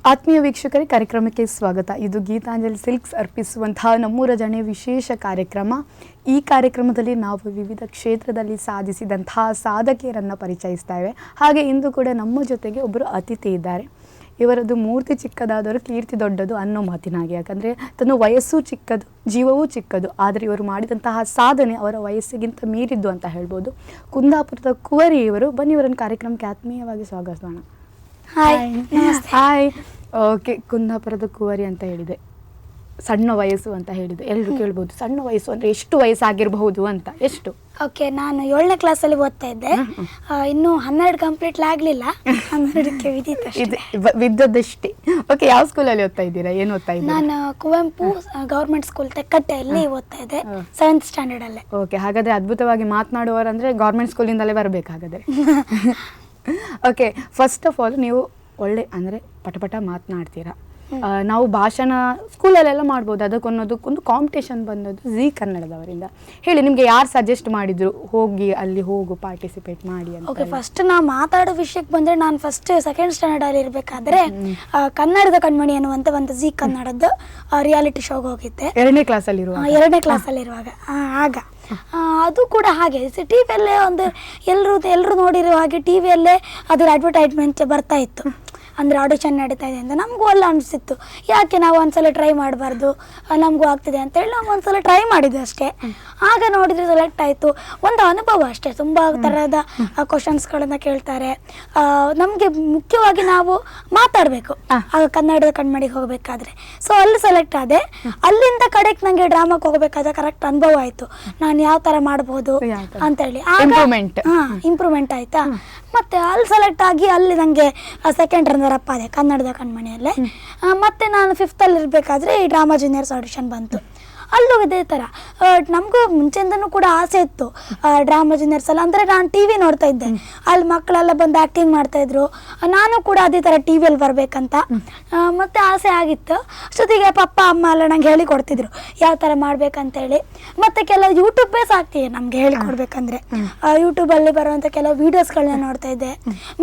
ಆತ್ಮೀಯ ವೀಕ್ಷಕರೇ, ಕಾರ್ಯಕ್ರಮಕ್ಕೆ ಸ್ವಾಗತ. ಇದು ಗೀತಾಂಜಲಿ ಸಿಲ್ಕ್ಸ್ ಅರ್ಪಿಸುವಂತಹ ನಮ್ಮೂರ ಜನೆ ವಿಶೇಷ ಕಾರ್ಯಕ್ರಮ. ಈ ಕಾರ್ಯಕ್ರಮದಲ್ಲಿ ನಾವು ವಿವಿಧ ಕ್ಷೇತ್ರದಲ್ಲಿ ಸಾಧಿಸಿದಂತಹ ಸಾಧಕಿಯರನ್ನು ಪರಿಚಯಿಸ್ತೇವೆ. ಹಾಗೆ ಇಂದು ಕೂಡ ನಮ್ಮ ಜೊತೆಗೆ ಒಬ್ಬರು ಅತಿಥಿ ಇದ್ದಾರೆ. ಇವರದ್ದು ಮೂರ್ತಿ ಚಿಕ್ಕದಾದರೂ ಕೀರ್ತಿ ದೊಡ್ಡದು ಅನ್ನೋ ಮಾತಿನಾಗೆ. ಯಾಕಂದರೆ ತನ್ನ ವಯಸ್ಸು ಚಿಕ್ಕದು, ಜೀವವೂ ಚಿಕ್ಕದು, ಆದರೆ ಇವರು ಮಾಡಿದಂತಹ ಸಾಧನೆ ಅವರ ವಯಸ್ಸಿಗಿಂತ ಮೀರಿದ್ದು ಅಂತ ಹೇಳ್ಬೋದು. ಕುಂದಾಪುರದ ಕುವರಿ ಇವರು. ಬನ್ನಿ, ಇವರನ್ನು ಕಾರ್ಯಕ್ರಮಕ್ಕೆ ಆತ್ಮೀಯವಾಗಿ ಸ್ವಾಗತಿಸೋಣ. ಹಾಯ್. ಓಕೆ, ಕುಂದಾಪುರದ ಕುವರಿ ಅಂತ ಹೇಳಿದೆ, ಸಣ್ಣ ವಯಸ್ಸು ಅಂತ ಹೇಳಿದೆ. ಎಲ್ಲರೂ ಕೇಳ್ಬೋದು, ಸಣ್ಣ ವಯಸ್ಸು ಅಂದರೆ ಎಷ್ಟು ವಯಸ್ಸಾಗಿರಬಹುದು ಅಂತ. ಎಷ್ಟು? ಓಕೆ, ನಾನು 7ನೇ ಕ್ಲಾಸಲ್ಲಿ ಓದ್ತಾ ಇದ್ದೆ. ಇನ್ನೂ 12 ಕಂಪ್ಲೀಟ್ ಆಗಲಿಲ್ಲ, 12ಕ್ಕೆ ವಿದ್ದದಷ್ಟೇ. ಓಕೆ, ಯಾವ ಸ್ಕೂಲಲ್ಲಿ ಓದ್ತಾ ಇದ್ದೀರಾ? ಏನು ಓದ್ತಾ ಇದ್ದೀರಾ? ನಾನು ಕುವೆಂಪು ಗೌರ್ಮೆಂಟ್ ಸ್ಕೂಲ್ ತೆಕ್ಕಟ್ಟೆಯಲ್ಲಿ ಓದ್ತಾ ಇದ್ದೆ, 7th ಸ್ಟ್ಯಾಂಡರ್ಡ್ ಅಲ್ಲೇ. ಓಕೆ, ಹಾಗಾದರೆ ಅದ್ಭುತವಾಗಿ ಮಾತನಾಡುವವರಂದರೆ ಗೌರ್ಮೆಂಟ್ ಸ್ಕೂಲಿಂದಲೇ ಬರಬೇಕು ಹಾಗಾದರೆ. ಓಕೆ, ಫಸ್ಟ್ ಆಫ್ ಆಲ್ ನೀವು ಒಳ್ಳೆ ಅಂದರೆ ಪಟಪಟ ಮಾತನಾಡ್ತೀರಾ. ನಾವು ಭಾಷಣ ಸ್ಕೂಲಲ್ಲೆಲ್ಲ ಮಾಡ್ಬೋದು, ಅದಕ್ಕೊಂದು ಕಾಂಪಿಟೇಷನ್ ಬಂದದ್ದು ಜೀ ಕನ್ನಡದವರಿಂದ. ಹೇಳಿ, ನಿಮಗೆ ಯಾರು ಸಜೆಸ್ಟ್ ಮಾಡಿದ್ರು ಹೋಗಿ ಅಲ್ಲಿ ಹೋಗು ಪಾರ್ಟಿಸಿಪೇಟ್ ಮಾಡಿ ಅಂತ? ಓಕೆ, ಫಸ್ಟ್ ನಾವು ಮಾತಾಡೋ ವಿಷಯಕ್ಕೆ ಬಂದರೆ, ನಾನು ಫಸ್ಟ್ 2nd ಸ್ಟ್ಯಾಂಡರ್ಡಲ್ಲಿ ಇರಬೇಕಾದ್ರೆ ಕನ್ನಡದ ಕಣ್ಮಣಿ ಅನ್ನುವಂಥ ಒಂದು ಜೀ ಕನ್ನಡದ್ದು ರಿಯಾಲಿಟಿ ಶೋಗೆ ಹೋಗಿದ್ದೆ. 2ನೇ ಕ್ಲಾಸಲ್ಲಿರುವಾಗ? 2ನೇ ಕ್ಲಾಸಲ್ಲಿರುವಾಗ. ಆಗ ಅದು ಕೂಡ ಹಾಗೆ ಟಿ ವಿಯಲ್ಲೇ ಒಂದು ಎಲ್ಲರೂ ನೋಡಿರೋ ಹಾಗೆ ಟಿ ವಿಯಲ್ಲೇ ಅದರ ಅಡ್ವರ್ಟೈಸ್ಮೆಂಟ್ ಬರ್ತಾ ಇತ್ತು. ಅಂದರೆ ಆಡಿಷನ್ ನಡೀತಾ ಇದೆ ಅಂತ ನಮಗೂ ಅಲ್ಲ ಅನಿಸಿತ್ತು, ಯಾಕೆ ನಾವು ಒಂದ್ಸಲ ಟ್ರೈ ಮಾಡಬಾರ್ದು, ನಮಗೂ ಆಗ್ತಿದೆ ಅಂತೇಳಿ ನಾವು ಒಂದ್ಸಲ ಟ್ರೈ ಮಾಡಿದ್ವಿ ಅಷ್ಟೇ. ಆಗ ನೋಡಿದರೆ ಸೆಲೆಕ್ಟ್ ಆಯಿತು. ಒಂದು ಅನುಭವ ಅಷ್ಟೇ. ತುಂಬ ಥರದ ಕ್ವಶನ್ಸ್ಗಳನ್ನು ಕೇಳ್ತಾರೆ. ನಮಗೆ ಮುಖ್ಯವಾಗಿ ನಾವು ಮಾತಾಡಬೇಕು ಆಗ ಕನ್ನಡದ ಕಣ್ಮಡಿಗೆ ಹೋಗಬೇಕಾದ್ರೆ. ಸೊ ಅಲ್ಲಿ ಸೆಲೆಕ್ಟ್ ಆದೆ. ಅಲ್ಲಿಂದ ಕಡೆಗೆ ನನಗೆ ಡ್ರಾಮಾಕ್ಕೆ ಹೋಗಬೇಕಾದ್ರೆ ಕರೆಕ್ಟ್ ಅನುಭವ ಆಯಿತು, ನಾನು ಯಾವ ಥರ ಮಾಡ್ಬೋದು ಅಂತೇಳಿ. ಇಂಪ್ರೂವ್ಮೆಂಟ್ ಆಯಿತಾ. ಮತ್ತು ಅಲ್ಲಿ ಸೆಲೆಕ್ಟ್ ಆಗಿ ಅಲ್ಲಿ ನನಗೆ 2nd ರನ್ನರ್-ಅಪ್ ಆದೆ ಕನ್ನಡದ ಕಣ್ಮಣಿಯಲ್ಲೇ. ಮತ್ತು ನಾನು 5th ಇರಬೇಕಾದ್ರೆ ಈ ಡ್ರಾಮಾ ಜೂನಿಯರ್ಸ್ ಆಡಿಷನ್ ಬಂತು. ಅಲ್ಲೂ ಇದೇ ಥರ ನಮಗೂ ಮುಂಚೆಯಿಂದನೂ ಕೂಡ ಆಸೆ ಇತ್ತು ಡ್ರಾಮಾ ಜೂನಿಯರ್ಸಲ್ಲ. ಅಂದರೆ ನಾನು ಟಿ ವಿ ನೋಡ್ತಾ ಇದ್ದೆ, ಅಲ್ಲಿ ಮಕ್ಕಳೆಲ್ಲ ಬಂದು ಆ್ಯಕ್ಟಿಂಗ್ ಮಾಡ್ತಾಯಿದ್ರು. ನಾನು ಕೂಡ ಅದೇ ಥರ ಟಿ ವಿಯಲ್ಲಿ ಬರಬೇಕಂತ ಮತ್ತು ಆಸೆ ಆಗಿತ್ತು. ಅಷ್ಟೊತ್ತಿಗೆ ಪಪ್ಪ ಅಮ್ಮ ಎಲ್ಲ ನಂಗೆ ಹೇಳಿಕೊಡ್ತಿದ್ರು ಯಾವ ಥರ ಮಾಡ್ಬೇಕಂತೇಳಿ. ಮತ್ತು ಕೆಲವು ಯೂಟ್ಯೂಬ್ ಬೇಸ್ ಆಗ್ತಿದೆ ನಮಗೆ ಹೇಳಿಕೊಡ್ಬೇಕಂದ್ರೆ. ಯೂಟ್ಯೂಬಲ್ಲಿ ಬರುವಂಥ ಕೆಲವು ವೀಡಿಯೋಸ್ಗಳನ್ನ ನೋಡ್ತಾ ಇದ್ದೆ.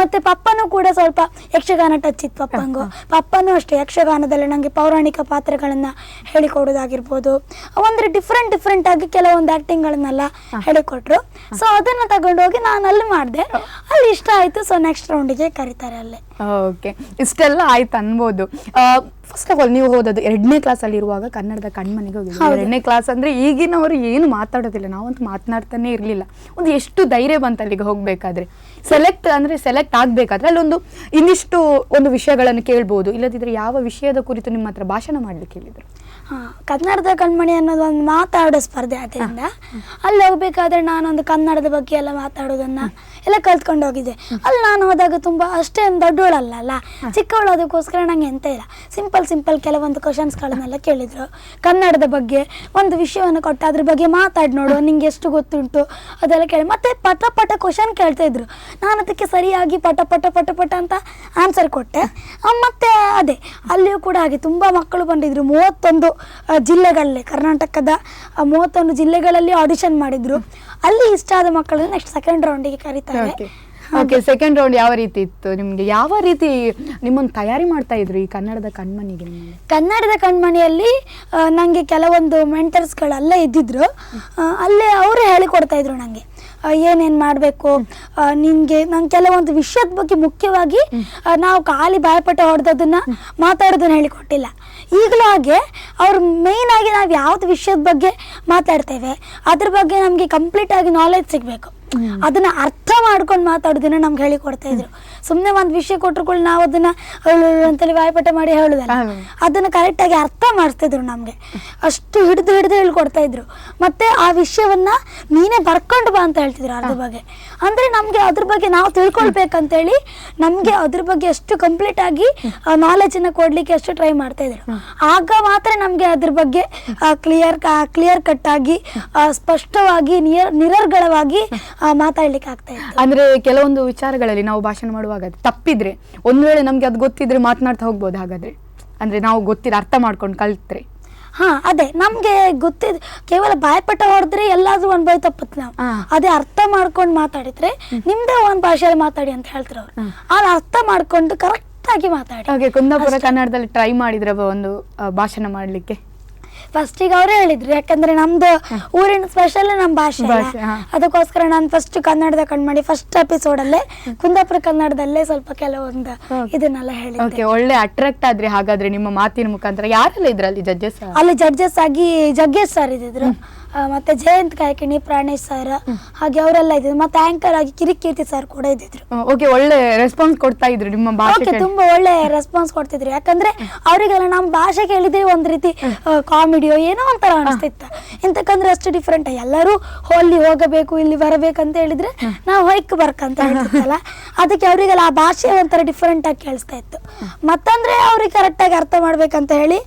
ಮತ್ತು ಪಪ್ಪನೂ ಕೂಡ ಸ್ವಲ್ಪ ಯಕ್ಷಗಾನ ಟಚ್ ಇತ್ತು ಪಪ್ಪಂಗೂ. ಪಪ್ಪನೂ ಅಷ್ಟೇ ಯಕ್ಷಗಾನದಲ್ಲಿ ನನಗೆ ಪೌರಾಣಿಕ ಪಾತ್ರಗಳನ್ನು ಹೇಳಿಕೊಡೋದಾಗಿರ್ಬೋದು, ಒಂದು ಡಿಫ್ರೆಂಟ್ ಆಗಿ ಕೆಲವೊಂದು ಆ್ಯಕ್ಟಿಂಗ್ಗಳನ್ನೆಲ್ಲ ಹೇಳಿಕೊಟ್ರು. ಸೊ ಅದನ್ನು ತಗೊಂಡೋಗಿ ನಾನು ಅಲ್ಲಿ ಮಾಡಿದೆ. ಅಲ್ಲಿ ಇಷ್ಟ ಆಯಿತು. ಸೊ ನೆಕ್ಸ್ಟ್ ರೌಂಡಿಗೆ ಕರೀತಾರೆ ಅಲ್ಲೇ. ಓಕೆ, ಇಷ್ಟೆಲ್ಲ ಆಯ್ತು ಅನ್ಬೋದು. ಫಸ್ಟ್ ಆಫ್ ಆಲ್ ನೀವು ಹೋದದ್ದು 2ನೇ ಕ್ಲಾಸಲ್ಲಿ ಇರುವಾಗ ಕನ್ನಡದ ಕಣ್ಮನಿಗೆ ಹೋಗಿದ್ದು. 2ನೇ ಕ್ಲಾಸ್ ಅಂದರೆ ಈಗಿನವರು ಏನು ಮಾತಾಡೋದಿಲ್ಲ, ನಾವಂತೂ ಮಾತನಾಡ್ತಾನೆ ಇರಲಿಲ್ಲ. ಒಂದು ಎಷ್ಟು ಧೈರ್ಯ ಬಂತು ಅಲ್ಲಿಗೆ ಹೋಗಬೇಕಾದ್ರೆ. ಸೆಲೆಕ್ಟ್ ಆಗಬೇಕಾದ್ರೆ ಅಲ್ಲೊಂದು ಇನ್ನಿಷ್ಟು ಒಂದು ವಿಷಯಗಳನ್ನು ಕೇಳ್ಬೋದು. ಇಲ್ಲದಿದ್ದರೆ ಯಾವ ವಿಷಯದ ಕುರಿತು ನಿಮ್ಮ ಹತ್ರ ಭಾಷಣ ಮಾಡಲಿಕ್ಕೆ ಹೇಳಿದರು? ಕನ್ನಡದ ಕಣ್ಮಣಿ ಅನ್ನೋದು ಒಂದು ಮಾತಾಡೋ ಸ್ಪರ್ಧೆ. ಆದ್ದರಿಂದ ಅಲ್ಲಿ ಹೋಗ್ಬೇಕಾದ್ರೆ ನಾನೊಂದು ಕನ್ನಡದ ಬಗ್ಗೆ ಎಲ್ಲ ಮಾತಾಡೋದನ್ನು ಎಲ್ಲ ಕಲ್ತ್ಕೊಂಡು ಹೋಗಿದ್ದೆ. ಅಲ್ಲಿ ನಾನು ಹೋದಾಗ ತುಂಬ ಅಷ್ಟೇನು ದೊಡ್ಡವಳಲ್ಲ, ಚಿಕ್ಕವಳು. ಅದಕ್ಕೋಸ್ಕರ ನಂಗೆ ಎಂತ ಇಲ್ಲ, ಸಿಂಪಲ್ ಕೆಲವೊಂದು ಕ್ವಶನ್ಸ್ಗಳನ್ನೆಲ್ಲ ಕೇಳಿದರು ಕನ್ನಡದ ಬಗ್ಗೆ. ಒಂದು ವಿಷಯವನ್ನು ಕೊಟ್ಟು ಅದ್ರ ಬಗ್ಗೆ ಮಾತಾಡಿ ನೋಡು, ನಿಂಗೆ ಎಷ್ಟು ಗೊತ್ತುಂಟು ಅದೆಲ್ಲ ಕೇಳಿ. ಮತ್ತು ಪಟ ಕ್ವಶನ್ ಕೇಳ್ತಾಯಿದ್ರು. ನಾನು ಅದಕ್ಕೆ ಸರಿಯಾಗಿ ಪಟ ಅಂತ ಆನ್ಸರ್ ಕೊಟ್ಟೆ. ಮತ್ತು ಅದೇ ಅಲ್ಲಿಯೂ ಕೂಡ ಹಾಗೆ ತುಂಬ ಮಕ್ಕಳು ಬಂದಿದ್ರು. 31 ಜಿಲ್ಲೆಗಳಲ್ಲಿ, ಕರ್ನಾಟಕದ 31 ಜಿಲ್ಲೆಗಳಲ್ಲಿ ಆಡಿಷನ್ ಮಾಡಿದ್ರು. ಅಲ್ಲಿ ಇಷ್ಟ ಆದ ಮಕ್ಕಳನ್ನ ನೆಕ್ಸ್ಟ್ 2nd ರೌಂಡಿಗೆ ಕರೀತಾರೆ. ಓಕೆ, 2nd ರೌಂಡ್ ಯಾವ ರೀತಿ ಇತ್ತು ನಿಮಗೆ? ಯಾವ ರೀತಿ ನಿಮ್ಮನ್ನು ತಯಾರಿ ಮಾಡ್ತಾ ಇದ್ರು ಈ ಕನ್ನಡದ ಕಣ್ಮಣಿಗೆ? ಕನ್ನಡದ ಕಣ್ಮಣಿಯಲ್ಲಿ ನನಗೆ ಕೆಲವೊಂದು ಮೆಂಟರ್ಸ್ಗಳೆಲ್ಲ ಇದ್ದಿದ್ರು. ಅಲ್ಲೇ ಅವರೇ ಹೇಳಿಕೊಡ್ತಾ ಇದ್ರು ನನಗೆ ಏನೇನು ಮಾಡಬೇಕು. ನಂಗೆ ಕೆಲವೊಂದು ವಿಷಯದ ಬಗ್ಗೆ ಮುಖ್ಯವಾಗಿ ನಾವು ಖಾಲಿ ಬಾಯ್ಪಟ ಹೊಡೆದದನ್ನು ಮಾತಾಡೋದನ್ನು ಹೇಳಿಕೊಟ್ಟಿಲ್ಲ. ಈಗಲೂ ಹಾಗೆ ಅವ್ರು ಮೇಯ್ನಾಗಿ ನಾವು ಯಾವ್ದು ವಿಷಯದ ಬಗ್ಗೆ ಮಾತಾಡ್ತೇವೆ ಅದ್ರ ಬಗ್ಗೆ ನಮಗೆ ಕಂಪ್ಲೀಟಾಗಿ ನಾಲೆಜ್ ಸಿಗಬೇಕು. ಅದನ್ನು ಅರ್ಥ ಮಾಡ್ಕೊಂಡು ಮಾತಾಡೋದನ್ನ ನಮ್ಗೆ ಹೇಳಿಕೊಡ್ತಾ ಇದ್ರು. ಸುಮ್ಮನೆ ಒಂದು ವಿಷಯ ಕೊಟ್ಟರುಗಳು ನಾವು ಅದನ್ನು ಅಂತೇಳಿ ಬಾಯ್ಪಟ ಮಾಡಿ ಹೇಳೋದಲ್ಲ, ಅದನ್ನು ಕರೆಕ್ಟಾಗಿ ಅರ್ಥ ಮಾಡಿಸ್ತಿದ್ರು ನಮಗೆ. ಅಷ್ಟು ಹಿಡಿದು ಹೇಳ್ಕೊಡ್ತಾ ಇದ್ರು. ಮತ್ತು ಆ ವಿಷಯವನ್ನು ನೀನೇ ಬರ್ಕೊಂಡು ಬಾ ಅಂತ ಹೇಳ್ತಿದ್ರು ಅದ್ರ ಬಗ್ಗೆ. ಅಂದರೆ ನಮಗೆ ಅದ್ರ ಬಗ್ಗೆ ನಾವು ತಿಳ್ಕೊಳ್ಬೇಕಂತೇಳಿ ನಮಗೆ ಅದ್ರ ಬಗ್ಗೆ ಅಷ್ಟು ಕಂಪ್ಲೀಟಾಗಿ ನಾಲೆಜನ್ನು ಕೊಡಲಿಕ್ಕೆ ಅಷ್ಟು ಟ್ರೈ ಮಾಡ್ತಾಯಿದ್ರು. ಆಗ ಮಾತ್ರ ನಮಗೆ ಅದ್ರ ಬಗ್ಗೆ ಕ್ಲಿಯರ್ ಕಟ್ಟಾಗಿ ಸ್ಪಷ್ಟವಾಗಿ ನಿರರ್ಗಳವಾಗಿ ಮಾತಾಡ್ಲಿಕ್ಕೆ ಆಗ್ತಾ ಇತ್ತು. ಅಂದ್ರೆ ಕೆಲವೊಂದು ವಿಚಾರಗಳಲ್ಲಿ ನಾವು ಭಾಷಣ ಮಾಡುವಾಗ ತಪ್ಪಿದ್ರೆ ಒಂದು ವೇಳೆ ನಮ್ಗೆ ಅದು ಗೊತ್ತಿದ್ರೆ ಮಾತನಾಡ್ತಾ ಹೋಗ್ಬೋದು. ಹಾಗಾದ್ರೆ ಅಂದ್ರೆ ನಾವು ಅರ್ಥ ಮಾಡ್ಕೊಂಡು ಕಲ್ತ್ರೆ ಅದೇ ನಮ್ಗೆ ಗೊತ್ತಿದ್ ಕೇವಲ ಬಾಯ್ಪಟ ಹೊಡೆದ್ರೆ ಎಲ್ಲಾದ್ರೂ ಒಂದ್ ಬೈ ತಪ್ಪುತ್ತೆ. ನಾವು ಅದೇ ಅರ್ಥ ಮಾಡ್ಕೊಂಡು ಮಾತಾಡಿದ್ರೆ ನಿಮ್ದೇ ಒಂದ್ ಭಾಷೆಯಲ್ಲಿ ಮಾತಾಡಿ ಅಂತ ಹೇಳ್ತಾರೆ ಅವ್ರು. ಅರ್ಥ ಮಾಡ್ಕೊಂಡು ಕರೆಕ್ಟ್ ಗೊತ್ತಾಗಿ ಮಾತಾಡಿ. ಓಕೆ, ಕುಂದಾಪುರ ಕನ್ನಡದಲ್ಲಿ ಟ್ರೈ ಮಾಡಿದ್ರೆ ಒಂದು ಭಾಷಣ ಮಾಡ್ಲಿಕ್ಕೆ? ಫಸ್ಟಿಗೆ ಅವರೇ ಹೇಳಿದ್ರು, ಯಾಕಂದ್ರೆ ನಮ್ದು ಊರಿನ ಸ್ಪೆಷಲ್ ನಮ್ಮ ಭಾಷೆ ಅಲ್ಲ. ಅದಕ್ಕೋಸ್ಕರ ನಾನು ಫಸ್ಟ್ ಕನ್ನಡದ ಕಣ್ಮಾಡಿ ಫಸ್ಟ್ ಎಪಿಸೋಡ್ ಅಲ್ಲೇ ಕುಂದಾಪುರ ಕನ್ನಡದಲ್ಲೇ ಸ್ವಲ್ಪ ಕೆಲವೊಂದು ಇದನ್ನೆಲ್ಲ ಹೇಳಿದ್ದೆ. ಓಕೆ, ಒಳ್ಳೆ ಅಟ್ರಾಕ್ಟ್ ಆದ್ರಿ ಹಾಗಾದ್ರೆ ನಿಮ್ಮ ಮಾತಿನ ಮುಖಾಂತರ. ಯಾರೆಲ್ಲ ಇದ್ರಲ್ಲಿ ಜಡ್ಜಸ್? ಅಲ್ಲಿ ಜಡ್ಜಸ್ ಆಗಿ ಜಗ್ಗೇಶ್ ಸರ್ ಇದ್ದಿದ್ರು, ಮತ್ತೆ ಜಯಂತ್ ಕಾಯ್ಕಿಣಿ, ಪ್ರಾಣೇಶ್ ಸರ್, ಹಾಗೆ ಅವರೆಲ್ಲ ಇದ್ದಿದ್ರು. ಮತ್ತೆ ಆಂಕರ್ ಆಗಿ ಕಿರಿಕೀರ್ತಿ ಸರ್ ಕೂಡ ಇದ್ದಿದ್ರು. ಓಕೆ, ಒಳ್ಳೆ ರೆಸ್ಪಾನ್ಸ್ ಕೊಡ್ತಾ ಇದ್ರು ನಿಮ್ಮ ಭಾಷೆ? ತುಂಬಾ ಒಳ್ಳೆ ರೆಸ್ಪಾನ್ಸ್ ಕೊಡ್ತಿದ್ರು. ಯಾಕಂದ್ರೆ ಅವರಿಗೆಲ್ಲ ನಮ್ಮ ಭಾಷೆ ಕೇಳಿದ್ರೆ ಒಂದ್ ರೀತಿ ಕಾಮಿಡಿಯೋ ಏನೋ ಒಂಥರ ಅನಿಸ್ತಿತ್ತು. ಎಂತಕ್ಕಂದ್ರೆ ಅಷ್ಟು ಡಿಫ್ರೆಂಟ್. ಎಲ್ಲರೂ ಅಲ್ಲಿ ಹೋಗಬೇಕು ಇಲ್ಲಿ ಬರಬೇಕಂತ ಹೇಳಿದ್ರೆ ನಾವು ಹೊಯ್ಕ್ ಬರ್ಕಂತ ಹೇಳ್ತಿತ್ತಲ್ಲ, ಅದಕ್ಕೆ ಅವರಿಗೆಲ್ಲ ಆ ಭಾಷೆ ಒಂಥರ ಡಿಫ್ರೆಂಟ್ ಆಗಿ ಕೇಳಿಸ್ತಾ ಇತ್ತು. ಮತ್ತಂದ್ರೆ ಅವ್ರಿಗೆ ಕರೆಕ್ಟ್ ಆಗಿ ಅರ್ಥ ಮಾಡ್ಬೇಕಂತ ಹೇಳಿ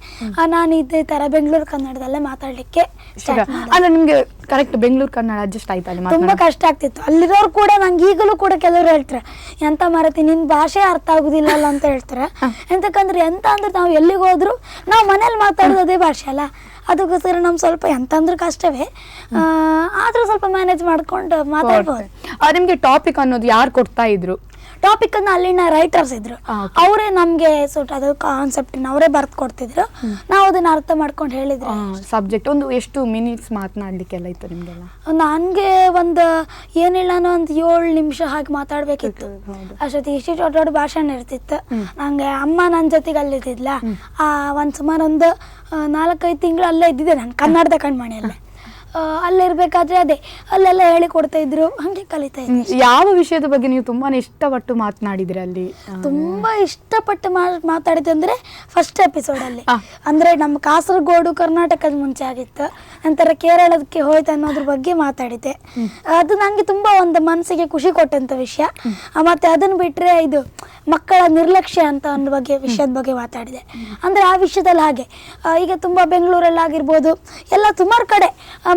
ನಾನು ಇದೇ ತರ ಬೆಂಗಳೂರು ಕನ್ನಡದಲ್ಲೇ ಮಾತಾಡ್ಲಿಕ್ಕೆ ಸ್ಟಾರ್ಟ್ ಮಾಡಿದೆ. ಅಂದ್ರೆ ನಿಮ್ಗೆ ಕರೆಕ್ಟ್ ಬೆಂಗಳೂರು ಕನ್ನಡ ಅಡ್ಜಸ್ಟ್ ಆಯ್ತಾ? ತುಂಬಾ ಕಷ್ಟ ಆಗ್ತಿತ್ತು. ಅಲ್ಲಿರೋರು ಕೂಡ ನಂಗೆ ಈಗಲೂ ಕೂಡ ಕೆಲವರು ಹೇಳ್ತಾರೆ, ಎಂತ ಮಾರತಿ ನಿನ್ ಭಾಷೆ ಅರ್ಥ ಆಗುದಿಲ್ಲ ಅಲ್ಲ ಅಂತ ಹೇಳ್ತಾರೆ. ಎಂತಕ್ಕಂದ್ರೆ ಎಂತ ಅಂದ್ರೆ ನಾವು ಎಲ್ಲಿಗೆ ಹೋದ್ರು ನಾವು ಮನೇಲಿ ಮಾತಾಡೋದು ಅದೇ ಭಾಷೆ ಅಲ್ಲ, ಅದಕ್ಕೋಸ್ಕರ ನಮ್ ಸ್ವಲ್ಪ ಎಂತ ಅಂದ್ರೆ ಕಷ್ಟವೇ, ಆದ್ರೂ ಸ್ವಲ್ಪ ಮ್ಯಾನೇಜ್ ಮಾಡ್ಕೊಂಡು ಮಾತಾಡ್ಬೋದು. ನಿಮ್ಗೆ ಟಾಪಿಕ್ ಅನ್ನೋದು ಯಾರು ಕೊಡ್ತಾ ಇದ್ರು? ಟಾಪಿಕ್ ಅನ್ನ ಅಲ್ಲಿನ ರೈಟರ್ಸ್ ಇದ್ರು, ಅವರೇ ನಮ್ಗೆ ಅದು ಕಾನ್ಸೆಪ್ಟ್ ಅವರೇ ಬರ್ತ್ ಕೊಡ್ತಿದ್ರು, ನಾವು ಅದನ್ನ ಅರ್ಥ ಮಾಡ್ಕೊಂಡು ಹೇಳಿದ್ರು. ಸಬ್ಜೆಕ್ಟ್ ಒಂದು ಎಷ್ಟು ಮಿನಿಟ್ಸ್ ಮಾತನಾಡ್ಲಿಕ್ಕೆಲ್ಲ ಇತ್ತು ನಿಮ್ಗೆಲ್ಲ? ನನ್ಗೆ ಒಂದು ಏನಿಲ್ಲ ಒಂದು 7 ನಿಮಿಷ ಹಾಗೆ ಮಾತಾಡ್ಬೇಕಿತ್ತು. ಅಷ್ಟೊತ್ತಿಗೆ ಇಷ್ಟು ದೊಡ್ಡ ದೊಡ್ಡ ಭಾಷಣ ಇರ್ತಿತ್ತು. ನಂಗೆ ಅಮ್ಮ ನನ್ನ ಜೊತೆಗೆ ಅಲ್ಲಿದ್ದಿದ್ಲ, ಒಂದ್ ಸುಮಾರು ಒಂದು 4-5 ತಿಂಗಳು ಅಲ್ಲೇ ಇದ್ದಿದ್ದೆ ನಾನು ಕನ್ನಡದ ಕಣ್ಮಣಿಯಲ್ಲೇ. ಅಲ್ಲಿರ್ಬೇಕಾದ್ರೆ ಅದೇ ಅಲ್ಲೆಲ್ಲ ಹೇಳಿ ಕೊಡ್ತಾ ಇದ್ರು, ಹಂಗೆ ಕಲಿತಾ ಇದ್ದೆ. ಯಾವ ವಿಷಯದ ಬಗ್ಗೆ ನೀವು ತುಂಬಾನೇ ಇಷ್ಟಪಟ್ಟು ಮಾತನಾಡಿದ್ರಿ ಅಲ್ಲಿ? ತುಂಬಾ ಇಷ್ಟಪಟ್ಟು ಮಾತಾಡಿದೆ ಅಂದ್ರೆ ಫಸ್ಟ್ ಎಪಿಸೋಡ್ ಅಲ್ಲಿ, ಅಂದ್ರೆ ನಮ್ಮ ಕಾಸರಗೋಡು ಕರ್ನಾಟಕದ ಮುಂಚೆ ಆಗಿತ್ತು, ನಂತರ ಕೇರಳಕ್ಕೆ ಹೋಯ್ತು ಅನ್ನೋದ್ರ ಬಗ್ಗೆ ಮಾತಾಡಿದೆ. ಅದು ನಂಗೆ ತುಂಬಾ ಒಂದು ಮನಸ್ಸಿಗೆ ಖುಷಿ ಕೊಟ್ಟಂತ ವಿಷಯ. ಮತ್ತೆ ಅದನ್ನ ಬಿಟ್ರೆ ಇದು ಮಕ್ಕಳ ನಿರ್ಲಕ್ಷ್ಯ ಅಂತ ಅನ್ನೋ ಬಗ್ಗೆ ವಿಷಯದ ಬಗ್ಗೆ ಮಾತಾಡಿದೆ. ಅಂದ್ರೆ ಆ ವಿಷಯದಲ್ಲಿ ಹಾಗೆ ಈಗ ತುಂಬಾ ಬೆಂಗಳೂರಲ್ಲಿ ಆಗಿರ್ಬೋದು ಎಲ್ಲ ಸುಮಾರು ಕಡೆ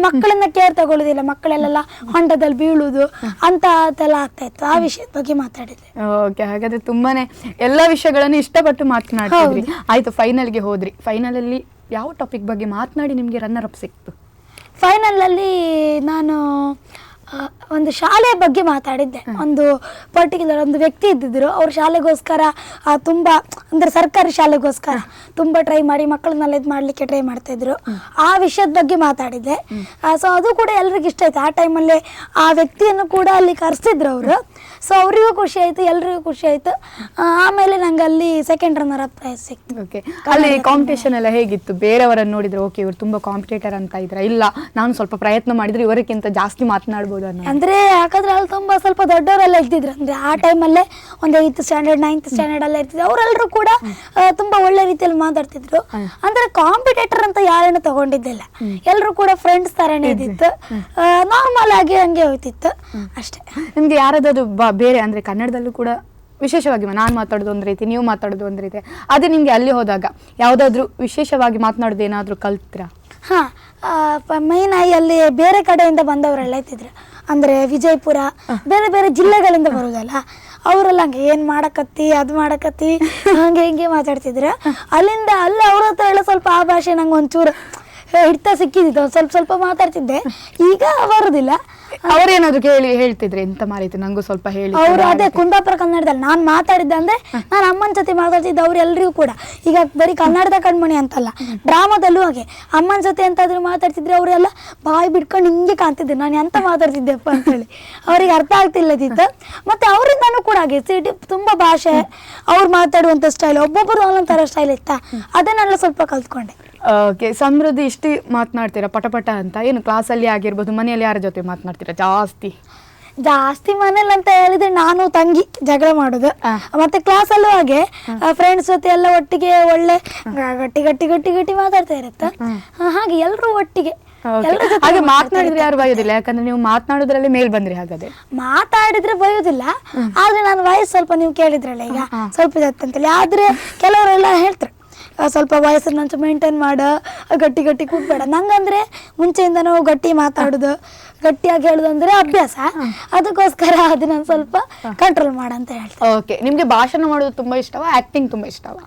ಮಕ್ಕಳನ್ನ ಕೇರ್ ತಗೊಳ್ಳೋದಿಲ್ಲ, ಮಕ್ಕಳೆಲ್ಲ ಹೊಂಡದಲ್ಲಿ ಬೀಳುವುದು ಅಂತ ಅದೆಲ್ಲ ಆಗ್ತಾ ಇತ್ತು. ಆ ವಿಷಯದ ಬಗ್ಗೆ ಮಾತಾಡಿದೆ. ಓಕೆ, ಹಾಗಾದ್ರೆ ತುಂಬಾನೇ ಎಲ್ಲಾ ವಿಷಯಗಳನ್ನು ಇಷ್ಟಪಟ್ಟು ಮಾತನಾಡಿದ್ರಿ. ಆಯ್ತು, ಫೈನಲ್ಗೆ ಹೋದ್ರಿ. ಫೈನಲ್ ಅಲ್ಲಿ ಯಾವ ಟಾಪಿಕ್ ಬಗ್ಗೆ ಮಾತನಾಡಿ ನಿಮ್ಗೆ ರನ್ನರ್ ಅಪ್ ಸಿಕ್ತು? ಫೈನಲ್ ಅಲ್ಲಿ ನಾನು ಒಂದು ಶಾಲೆ ಬಗ್ಗೆ ಮಾತಾಡಿದ್ದೆ. ಒಂದು ಪರ್ಟಿಕ್ಯುಲರ್ ಒಂದು ವ್ಯಕ್ತಿ ಇದ್ದಿದ್ರು, ಅವ್ರ ಶಾಲೆಗೋಸ್ಕರ ತುಂಬಾ ಅಂದ್ರೆ ಸರ್ಕಾರಿ ಶಾಲೆಗೋಸ್ಕರ ತುಂಬಾ ಟ್ರೈ ಮಾಡಿ ಮಕ್ಕಳನ್ನೆಲ್ಲ ಇದು ಮಾಡ್ಲಿಕ್ಕೆ ಟ್ರೈ ಮಾಡ್ತಾ ಇದ್ರು. ಆ ವಿಷಯದ ಬಗ್ಗೆ ಮಾತಾಡಿದ್ದೆ. ಸೊ ಅದು ಕೂಡ ಎಲ್ರಿಗೂ ಇಷ್ಟ ಆಯ್ತು. ಆ ಟೈಮಲ್ಲಿ ಆ ವ್ಯಕ್ತಿಯನ್ನು ಕೂಡ ಅಲ್ಲಿ ಕರೆಸಿದ್ರು ಅವರು. ಸೊ ಅವರಿಗೂ ಖುಷಿ ಆಯ್ತು, ಎಲ್ರಿಗೂ ಖುಷಿ ಆಯ್ತು. ಆಮೇಲೆ ನಂಗೆ ಅಲ್ಲಿ ಸೆಕೆಂಡ್ ರನ್ನರ್ ಅಪ್ ಪ್ರೈಸ್ ಸಿಕ್ತು. ಓಕೆ, ಅಲ್ಲಿ ಕಾಂಪಿಟೇಷನ್ ಎಲ್ಲ ಹೇಗಿತ್ತು? ಬೇರೆಯವರನ್ನು ನೋಡಿದ್ರೆ ಓಕೆ ಇವ್ರು ತುಂಬಾ ಕಾಂಪಿಟೇಟರ್ ಅಂತ ಇದ್ರ, ಇಲ್ಲ ನಾನು ಸ್ವಲ್ಪ ಪ್ರಯತ್ನ ಮಾಡಿದ್ರೆ ಇವರಕ್ಕಿಂತ ಜಾಸ್ತಿ ಮಾತನಾಡ್ಬೋದು ಅಂದ್ರೆ ಯಾಕಂದ್ರೆ ಅಲ್ಲಿ ತುಂಬಾ ಸ್ವಲ್ಪ ದೊಡ್ಡವರೆಲ್ಲ ಇರ್ತಿದ್ರು. ಅಂದ್ರೆ ಆ ಟೈಮಲ್ಲೇ ಒಂದು 8th ಸ್ಟ್ಯಾಂಡರ್ಡ್ 9th ಸ್ಟ್ಯಾಂಡರ್ಡ್ ಎಲ್ಲ ಇರ್ತಿದ್ರು. ಅವರೆಲ್ಲರೂ ಕೂಡ ತುಂಬಾ ಒಳ್ಳೆ ರೀತಿಯಲ್ಲಿ ಮಾತಾಡ್ತಿದ್ರು. ಅಂದ್ರೆ ಕಾಂಪಿಟೇಟರ್ ಅಂತ ಯಾರೇನು ತಗೊಂಡಿದ್ದಿಲ್ಲ, ಎಲ್ಲರೂ ಕೂಡ ಫ್ರೆಂಡ್ಸ್ ತರನೇ ಇದ್ದಿತ್ತು. ನಾರ್ಮಲ್ ಆಗಿ ಹಂಗೆ ಹೋಗ್ತಿತ್ತು ಅಷ್ಟೇ. ನಿಮ್ಗೆ ಯಾರಾದ್ರೂ ಬೇರೆ ಅಂದ್ರೆ ಕನ್ನಡದಲ್ಲೂ ಕೂಡ ವಿಶೇಷವಾಗಿ ನಾನು ಮಾತಾಡೋದು ಒಂದ್ ರೀತಿ, ನೀವು ಮಾತಾಡೋದು ಒಂದ್ ರೀತಿ, ಅದೇ ನಿಮ್ಗೆ ಅಲ್ಲಿ ಹೋದಾಗ ಯಾವ್ದಾದ್ರು ವಿಶೇಷವಾಗಿ ಮಾತನಾಡೋದು ಏನಾದ್ರು ಕಲ್ತ್ರಾ? ಮೈನ್ ಆಗಿ ಅಲ್ಲಿ ಬೇರೆ ಕಡೆಯಿಂದ ಬಂದವರೆಲ್ಲ ಇರ್ತಿದ್ರು. ಅಂದ್ರೆ ವಿಜಯಪುರ ಬೇರೆ ಬೇರೆ ಜಿಲ್ಲೆಗಳಿಂದ ಬರುದಲ್ಲ, ಅವರೆಲ್ಲ ಹಂಗೆ ಏನ್ ಮಾಡಕತ್ತಿ ಅದು ಮಾಡಕತ್ತಿ ಹಂಗೆ ಹಿಂಗೆ ಮಾತಾಡ್ತಿದ್ರು. ಅಲ್ಲಿಂದ ಅಲ್ಲಿ ಅವ್ರ ಹತ್ರ ಎಲ್ಲ ಸ್ವಲ್ಪ ಆ ಭಾಷೆ ನಂಗೆ ಒಂಚೂರು ಹಿಡ್ತಾ ಸಿಕ್ಕಿದ್ದು, ಸ್ವಲ್ಪ ಸ್ವಲ್ಪ ಮಾತಾಡ್ತಿದ್ದೆ. ಈಗ ಬರುದಿಲ್ಲ. ಅವ್ರೇನಾದ್ರು ಹೇಳ್ತಿದ್ರೆ ಎಂತ ಮಾರೈತೆ ನಂಗೂ ಸ್ವಲ್ಪ ಹೇಳಿ? ಅವ್ರು ಅದೇ ಕುಂದಾಪುರ ಕನ್ನಡದಲ್ಲಿ ನಾನು ಮಾತಾಡಿದ್ದೆ. ಅಂದ್ರೆ ನಾನು ಅಮ್ಮನ ಜೊತೆ ಮಾತಾಡ್ತಿದ್ದೆ. ಅವ್ರೆಲ್ರಿಗೂ ಕೂಡ ಈಗ ಬರೀ ಕನ್ನಡದ ಕಣ್ಮಣಿ ಅಂತಲ್ಲ, ಡ್ರಾಮಾದಲ್ಲೂ ಹಾಗೆ ಅಮ್ಮನ ಜೊತೆ ಎಂತಾದ್ರು ಮಾತಾಡ್ತಿದ್ರೆ ಅವರೆಲ್ಲ ಬಾಯಿ ಬಿಡ್ಕೊಂಡು ಹಿಂಗೆ ಕಾಣ್ತಿದ್ದೆ, ನಾನು ಎಂತ ಮಾತಾಡ್ತಿದ್ದೆಪ್ಪ ಅಂತೇಳಿ. ಅವ್ರಿಗೆ ಅರ್ಥ ಆಗ್ತಿಲ್ಲದಿತ್ತು. ಮತ್ತೆ ಅವರಿಂದನೂ ಕೂಡ ಹಾಗೆ ಸಿಟಿ ತುಂಬಾ ಭಾಷೆ, ಅವ್ರು ಮಾತಾಡುವಂತ ಸ್ಟೈಲ್ ಒಬ್ಬೊಬ್ಬರು ಒಂದೊಂಥರ ಸ್ಟೈಲ್ ಇತ್ತಾ, ಅದನ್ನೆಲ್ಲ ಸ್ವಲ್ಪ ಕಲ್ತ್ಕೊಂಡೆ. ಓಕೆ, ಸಮೃದ್ಧಿ ಇಷ್ಟು ಮಾತನಾಡ್ತೀರಾ ಪಟಪಟ ಅಂತ? ಏನು ಕ್ಲಾಸಲ್ಲಿ ಆಗಿರ್ಬೋದು, ಮನೆಯಲ್ಲಿ ಯಾರ ಜೊತೆ ಮಾತನಾಡ್ತೀರಾ ಜಾಸ್ತಿ? ಮನೇಲಿ ಅಂತ ಹೇಳಿದ್ರೆ ನಾನು ತಂಗಿ ಜಗಳ ಮಾಡೋದು. ಮತ್ತೆ ಕ್ಲಾಸಲ್ಲೂ ಹಾಗೆ ಫ್ರೆಂಡ್ಸ್ ಜೊತೆ ಎಲ್ಲ ಒಟ್ಟಿಗೆ ಒಳ್ಳೆ ಗಟ್ಟಿ ಗಟ್ಟಿ ಗಟ್ಟಿ ಗಟ್ಟಿ ಮಾತಾಡ್ತಾ ಇರುತ್ತೆ. ಹಾಗೆ ಎಲ್ಲರೂ ಒಟ್ಟಿಗೆ ಹಾಗೆ ಮಾತನಾಡಿದ್ರೆ ಯಾರು ಬಯೋದಿಲ್ಲ, ಯಾಕಂದ್ರೆ ನೀವು ಮಾತನಾಡೋದ್ರಲ್ಲಿ ಮೇಲ್ ಬಂದ್ರಿ. ಹಾಗಾದ್ರೆ ಮಾತಾಡಿದ್ರೆ ಬಯೋದಿಲ್ಲ, ಆದ್ರೆ ನನ್ನ ವಯಸ್ಸು ಸ್ವಲ್ಪ ನೀವು ಕೇಳಿದ್ರಲ್ಲ ಈಗ ಸ್ವಲ್ಪ ಅಂತೇಳಿ, ಆದ್ರೆ ಕೆಲವರೆಲ್ಲ ಹೇಳ್ತಾರೆ ಸ್ವಲ್ಪ ವಯಸ್ಸನ್ನ ಮೇಂಟೈನ್ ಮಾಡ, ಗಟ್ಟಿ ಗಟ್ಟಿ ಕೂಗ್ಬೇಡ. ನಂಗಂದ್ರೆ ಮುಂಚೆಯಿಂದನೂ ಗಟ್ಟಿ ಮಾತಾಡೋದು, ಗಟ್ಟಿಯಾಗಿ ಹೇಳೋದು ಅಂದ್ರೆ ಅಭ್ಯಾಸ. ಅದಕ್ಕೋಸ್ಕರ ಅದನ್ನ ಸ್ವಲ್ಪ ಕಂಟ್ರೋಲ್ ಮಾಡಂತ ಹೇಳ್ತಾರೆ. ಓಕೆ, ನಿಮ್ಗೆ ಭಾಷಣ ಮಾಡೋದು ತುಂಬಾ ಇಷ್ಟವಾ, ಆಕ್ಟಿಂಗ್ ತುಂಬಾ ಇಷ್ಟವಾ?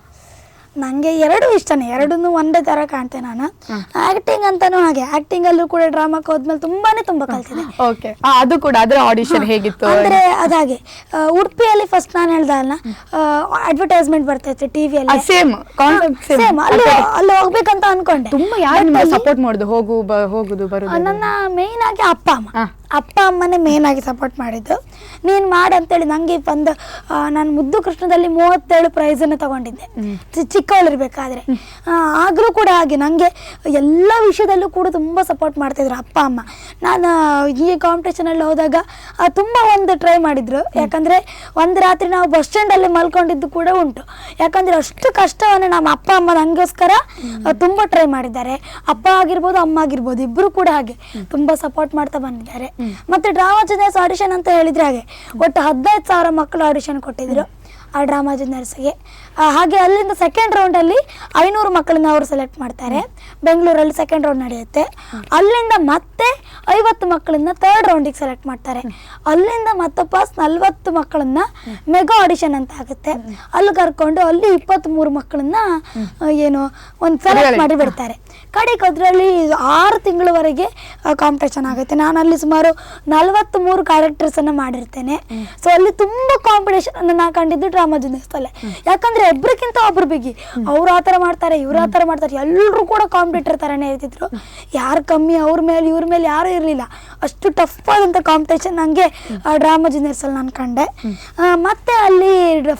ನಂಗೆ ಎರಡು ಇಷ್ಟನೇ, ಎರಡನ್ನೂ ಒಂದೇ ತರ ಕಾಣ್ತೆ ನಾನು. ಆಕ್ಟಿಂಗ್ ಅಂತಾನು ಹಾಗೆ, ಆಕ್ಟಿಂಗ್ ಅಲ್ಲೂ ಕೂಡ ಡ್ರಾಮಾಕ್ಕೆ ಹೋದ್ಮೇಲೆ ತುಂಬಾ ಕಲ್ತಿದೆ. ಓಕೆ, ಅದು ಕೂಡ ಅದರ ಆಡಿಷನ್ ಹೇಗಿತ್ತು ಅಂದ್ರೆ ಅದಾಗೆ ಉಡುಪಿಯಲ್ಲಿ ಫಸ್ಟ್ ನಾನು ಹೇಳ್ದಲ್ಲ, ಅಡ್ವರ್ಟೈಸ್ಮೆಂಟ್ ಬರ್ತಾ ಇತ್ತು ಟಿವಿಯಲ್ಲಿ, ಸೇಮ್ ಸೇಮ್ ಅಲ್ಲಿ ಹೋಗ್ಬೇಕಂತ ಅನ್ಕೊಂಡೆ. ತುಂಬಾ ಯಾರು ಸಪೋರ್ಟ್ ಮಾಡುದು ಹೋಗುದು ಬರುದು? ನನ್ನ ಮೇನ್ ಆಗಿ ಅಪ್ಪ ಅಮ್ಮನೇ ಮೇನ್ ಆಗಿ ಸಪೋರ್ಟ್ ಮಾಡಿದ್ದು. ನೀನ್ ಮಾಡಂತೇಳಿ ನಂಗೆ ಬಂದು ನಾನು ಮುದ್ದು ಕೃಷ್ಣದಲ್ಲಿ 37 ಪ್ರೈಸನ್ನು ತಗೊಂಡಿದ್ದೆ ಚಿಕ್ಕವಳಿರ್ಬೇಕಾದ್ರೆ. ಆಗ್ಲೂ ಕೂಡ ಹಾಗೆ ನಂಗೆ ಎಲ್ಲ ವಿಷಯದಲ್ಲೂ ಕೂಡ ತುಂಬ ಸಪೋರ್ಟ್ ಮಾಡ್ತಿದ್ರು ಅಪ್ಪ ಅಮ್ಮ. ನಾನು ಈ ಕಾಂಪಿಟೇಷನಲ್ಲಿ ಹೋದಾಗ ತುಂಬ ಒಂದು ಟ್ರೈ ಮಾಡಿದ್ರು. ಯಾಕಂದರೆ ಒಂದು ರಾತ್ರಿ ನಾವು ಬಸ್ ಸ್ಟ್ಯಾಂಡಲ್ಲಿ ಮಲ್ಕೊಂಡಿದ್ದು ಕೂಡ ಉಂಟು. ಯಾಕಂದರೆ ಅಷ್ಟು ಕಷ್ಟವನ್ನು ನಮ್ಮ ಅಪ್ಪ ಅಮ್ಮ ನನಗೋಸ್ಕರ ತುಂಬ ಟ್ರೈ ಮಾಡಿದ್ದಾರೆ. ಅಪ್ಪ ಆಗಿರ್ಬೋದು ಅಮ್ಮ ಆಗಿರ್ಬೋದು ಇಬ್ಬರು ಕೂಡ ಹಾಗೆ ತುಂಬ ಸಪೋರ್ಟ್ ಮಾಡ್ತಾ ಬಂದಿದ್ದಾರೆ. ಮತ್ತು ಡ್ರಾಮಾ ಜೂನಿಯರ್ಸ್ ಆಡಿಷನ್ ಅಂತ ಹೇಳಿದರೆ ಹಾಗೆ ಒಟ್ಟು 15,000 ಮಕ್ಕಳು ಆಡಿಷನ್ ಕೊಟ್ಟಿದ್ರು ಆ ಡ್ರಾಮಾ ಜೂನಿಯರ್ಸ್ಗೆ. ಹಾಗೆ ಅಲ್ಲಿಂದ ಸೆಕೆಂಡ್ ರೌಂಡಲ್ಲಿ 500 ಮಕ್ಕಳನ್ನ ಅವರು ಸೆಲೆಕ್ಟ್ ಮಾಡ್ತಾರೆ. ಬೆಂಗಳೂರಲ್ಲಿ ಸೆಕೆಂಡ್ ರೌಂಡ್ ನಡೆಯುತ್ತೆ. ಅಲ್ಲಿಂದ ಮತ್ತೆ 50 ಮಕ್ಕಳನ್ನ ಥರ್ಡ್ ರೌಂಡಿಗೆ ಸೆಲೆಕ್ಟ್ ಮಾಡ್ತಾರೆ. ಅಲ್ಲಿಂದ ಮತ್ತೊಪ್ಪಾಸ್ 40 ಮಕ್ಕಳನ್ನ ಮೆಗಾ ಆಡಿಷನ್ ಅಂತ ಆಗುತ್ತೆ. ಅಲ್ಲಿ ಕರ್ಕೊಂಡು ಅಲ್ಲಿ 23 ಮಕ್ಕಳನ್ನ ಏನು ಒಂದು ಸೆಲೆಕ್ಟ್ ಮಾಡಿ ಬಿಡ್ತಾರೆ. ಕಡೆಗೆ ಅದರಲ್ಲಿ 6 ತಿಂಗಳವರೆಗೆ ಕಾಂಪಿಟೇಷನ್ ಆಗುತ್ತೆ. ನಾನು ಅಲ್ಲಿ ಸುಮಾರು 43 ಕ್ಯಾರೆಕ್ಟರ್ಸನ್ನು ಮಾಡಿರ್ತೇನೆ. ಸೊ ಅಲ್ಲಿ ತುಂಬ ಕಾಂಪಿಟೇಷನ್ ನಾನು ಕಂಡಿದ್ದು ಡ್ರಾಮಾ ಜೂನಿಯರ್ಸಲ್ಲೇ. ಯಾಕಂದರೆ ಒಬ್ರಿಗಿಂತ ಒಬ್ರು ಬಿಗಿ, ಅವ್ರು ಆ ಥರ ಮಾಡ್ತಾರೆ ಇವ್ರು ಆ ಥರ ಮಾಡ್ತಾರೆ, ಎಲ್ಲರೂ ಕೂಡ ಕಾಂಪಿಟೇಟರ್ ಥರನೇ ಇರ್ತಿದ್ರು. ಯಾರು ಕಮ್ಮಿ ಅವ್ರ ಮೇಲೆ ಇವ್ರ ಮೇಲೆ ಯಾರೂ ಇರಲಿಲ್ಲ. ಅಷ್ಟು ಟಫ್ ಆದಂಥ ಕಾಂಪಿಟೇಷನ್ ನನಗೆ ಡ್ರಾಮಾ ಜೂನಿಯರ್ಸಲ್ಲಿ ನಾನು ಕಂಡೆ. ಮತ್ತು ಅಲ್ಲಿ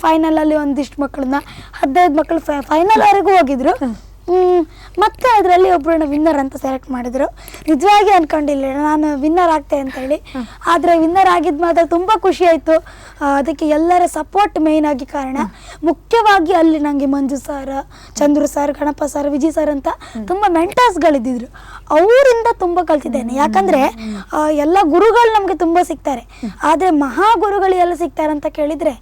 ಫೈನಲಲ್ಲಿ ಒಂದಿಷ್ಟು ಮಕ್ಕಳನ್ನ 15 ಮಕ್ಕಳು ಫೈನಲ್ವರೆಗೂ ಹೋಗಿದ್ರು. ಮತ್ತೆ ಅದರಲ್ಲಿ ಒಬ್ಬರನ್ನ ವಿನ್ನರ್ ಅಂತ ಸೆಲೆಕ್ಟ್ ಮಾಡಿದ್ರು. ನಿಜವಾಗಿ ಅನ್ಕೊಂಡಿಲ್ಲ ನಾನು ವಿನ್ನರ್ ಆಗ್ತೆ ಅಂತೇಳಿ. ಆದರೆ ವಿನ್ನರ್ ಆಗಿದ್ದು ಮಾತ್ರ ತುಂಬ ಖುಷಿ ಆಯಿತು. ಅದಕ್ಕೆ ಎಲ್ಲರ ಸಪೋರ್ಟ್ ಮೇಯ್ನ್ ಆಗಿ ಕಾರಣ. ಮುಖ್ಯವಾಗಿ ಅಲ್ಲಿ ನನಗೆ Manju sir, Chandru sir, Ganapa sir, Vijay sir ಅಂತ ತುಂಬ ಮೆಂಟರ್ಸ್ಗಳಿದ್ದಿದ್ರು. ಅವರಿಂದ ತುಂಬ ಕಲ್ತಿದ್ದೇನೆ. ಯಾಕಂದರೆ ಎಲ್ಲ ಗುರುಗಳು ನಮಗೆ ತುಂಬ ಸಿಗ್ತಾರೆ, ಆದರೆ ಮಹಾಗುರುಗಳು ಎಲ್ಲ ಸಿಗ್ತಾರೆ ಅಂತ ಕೇಳಿದರೆ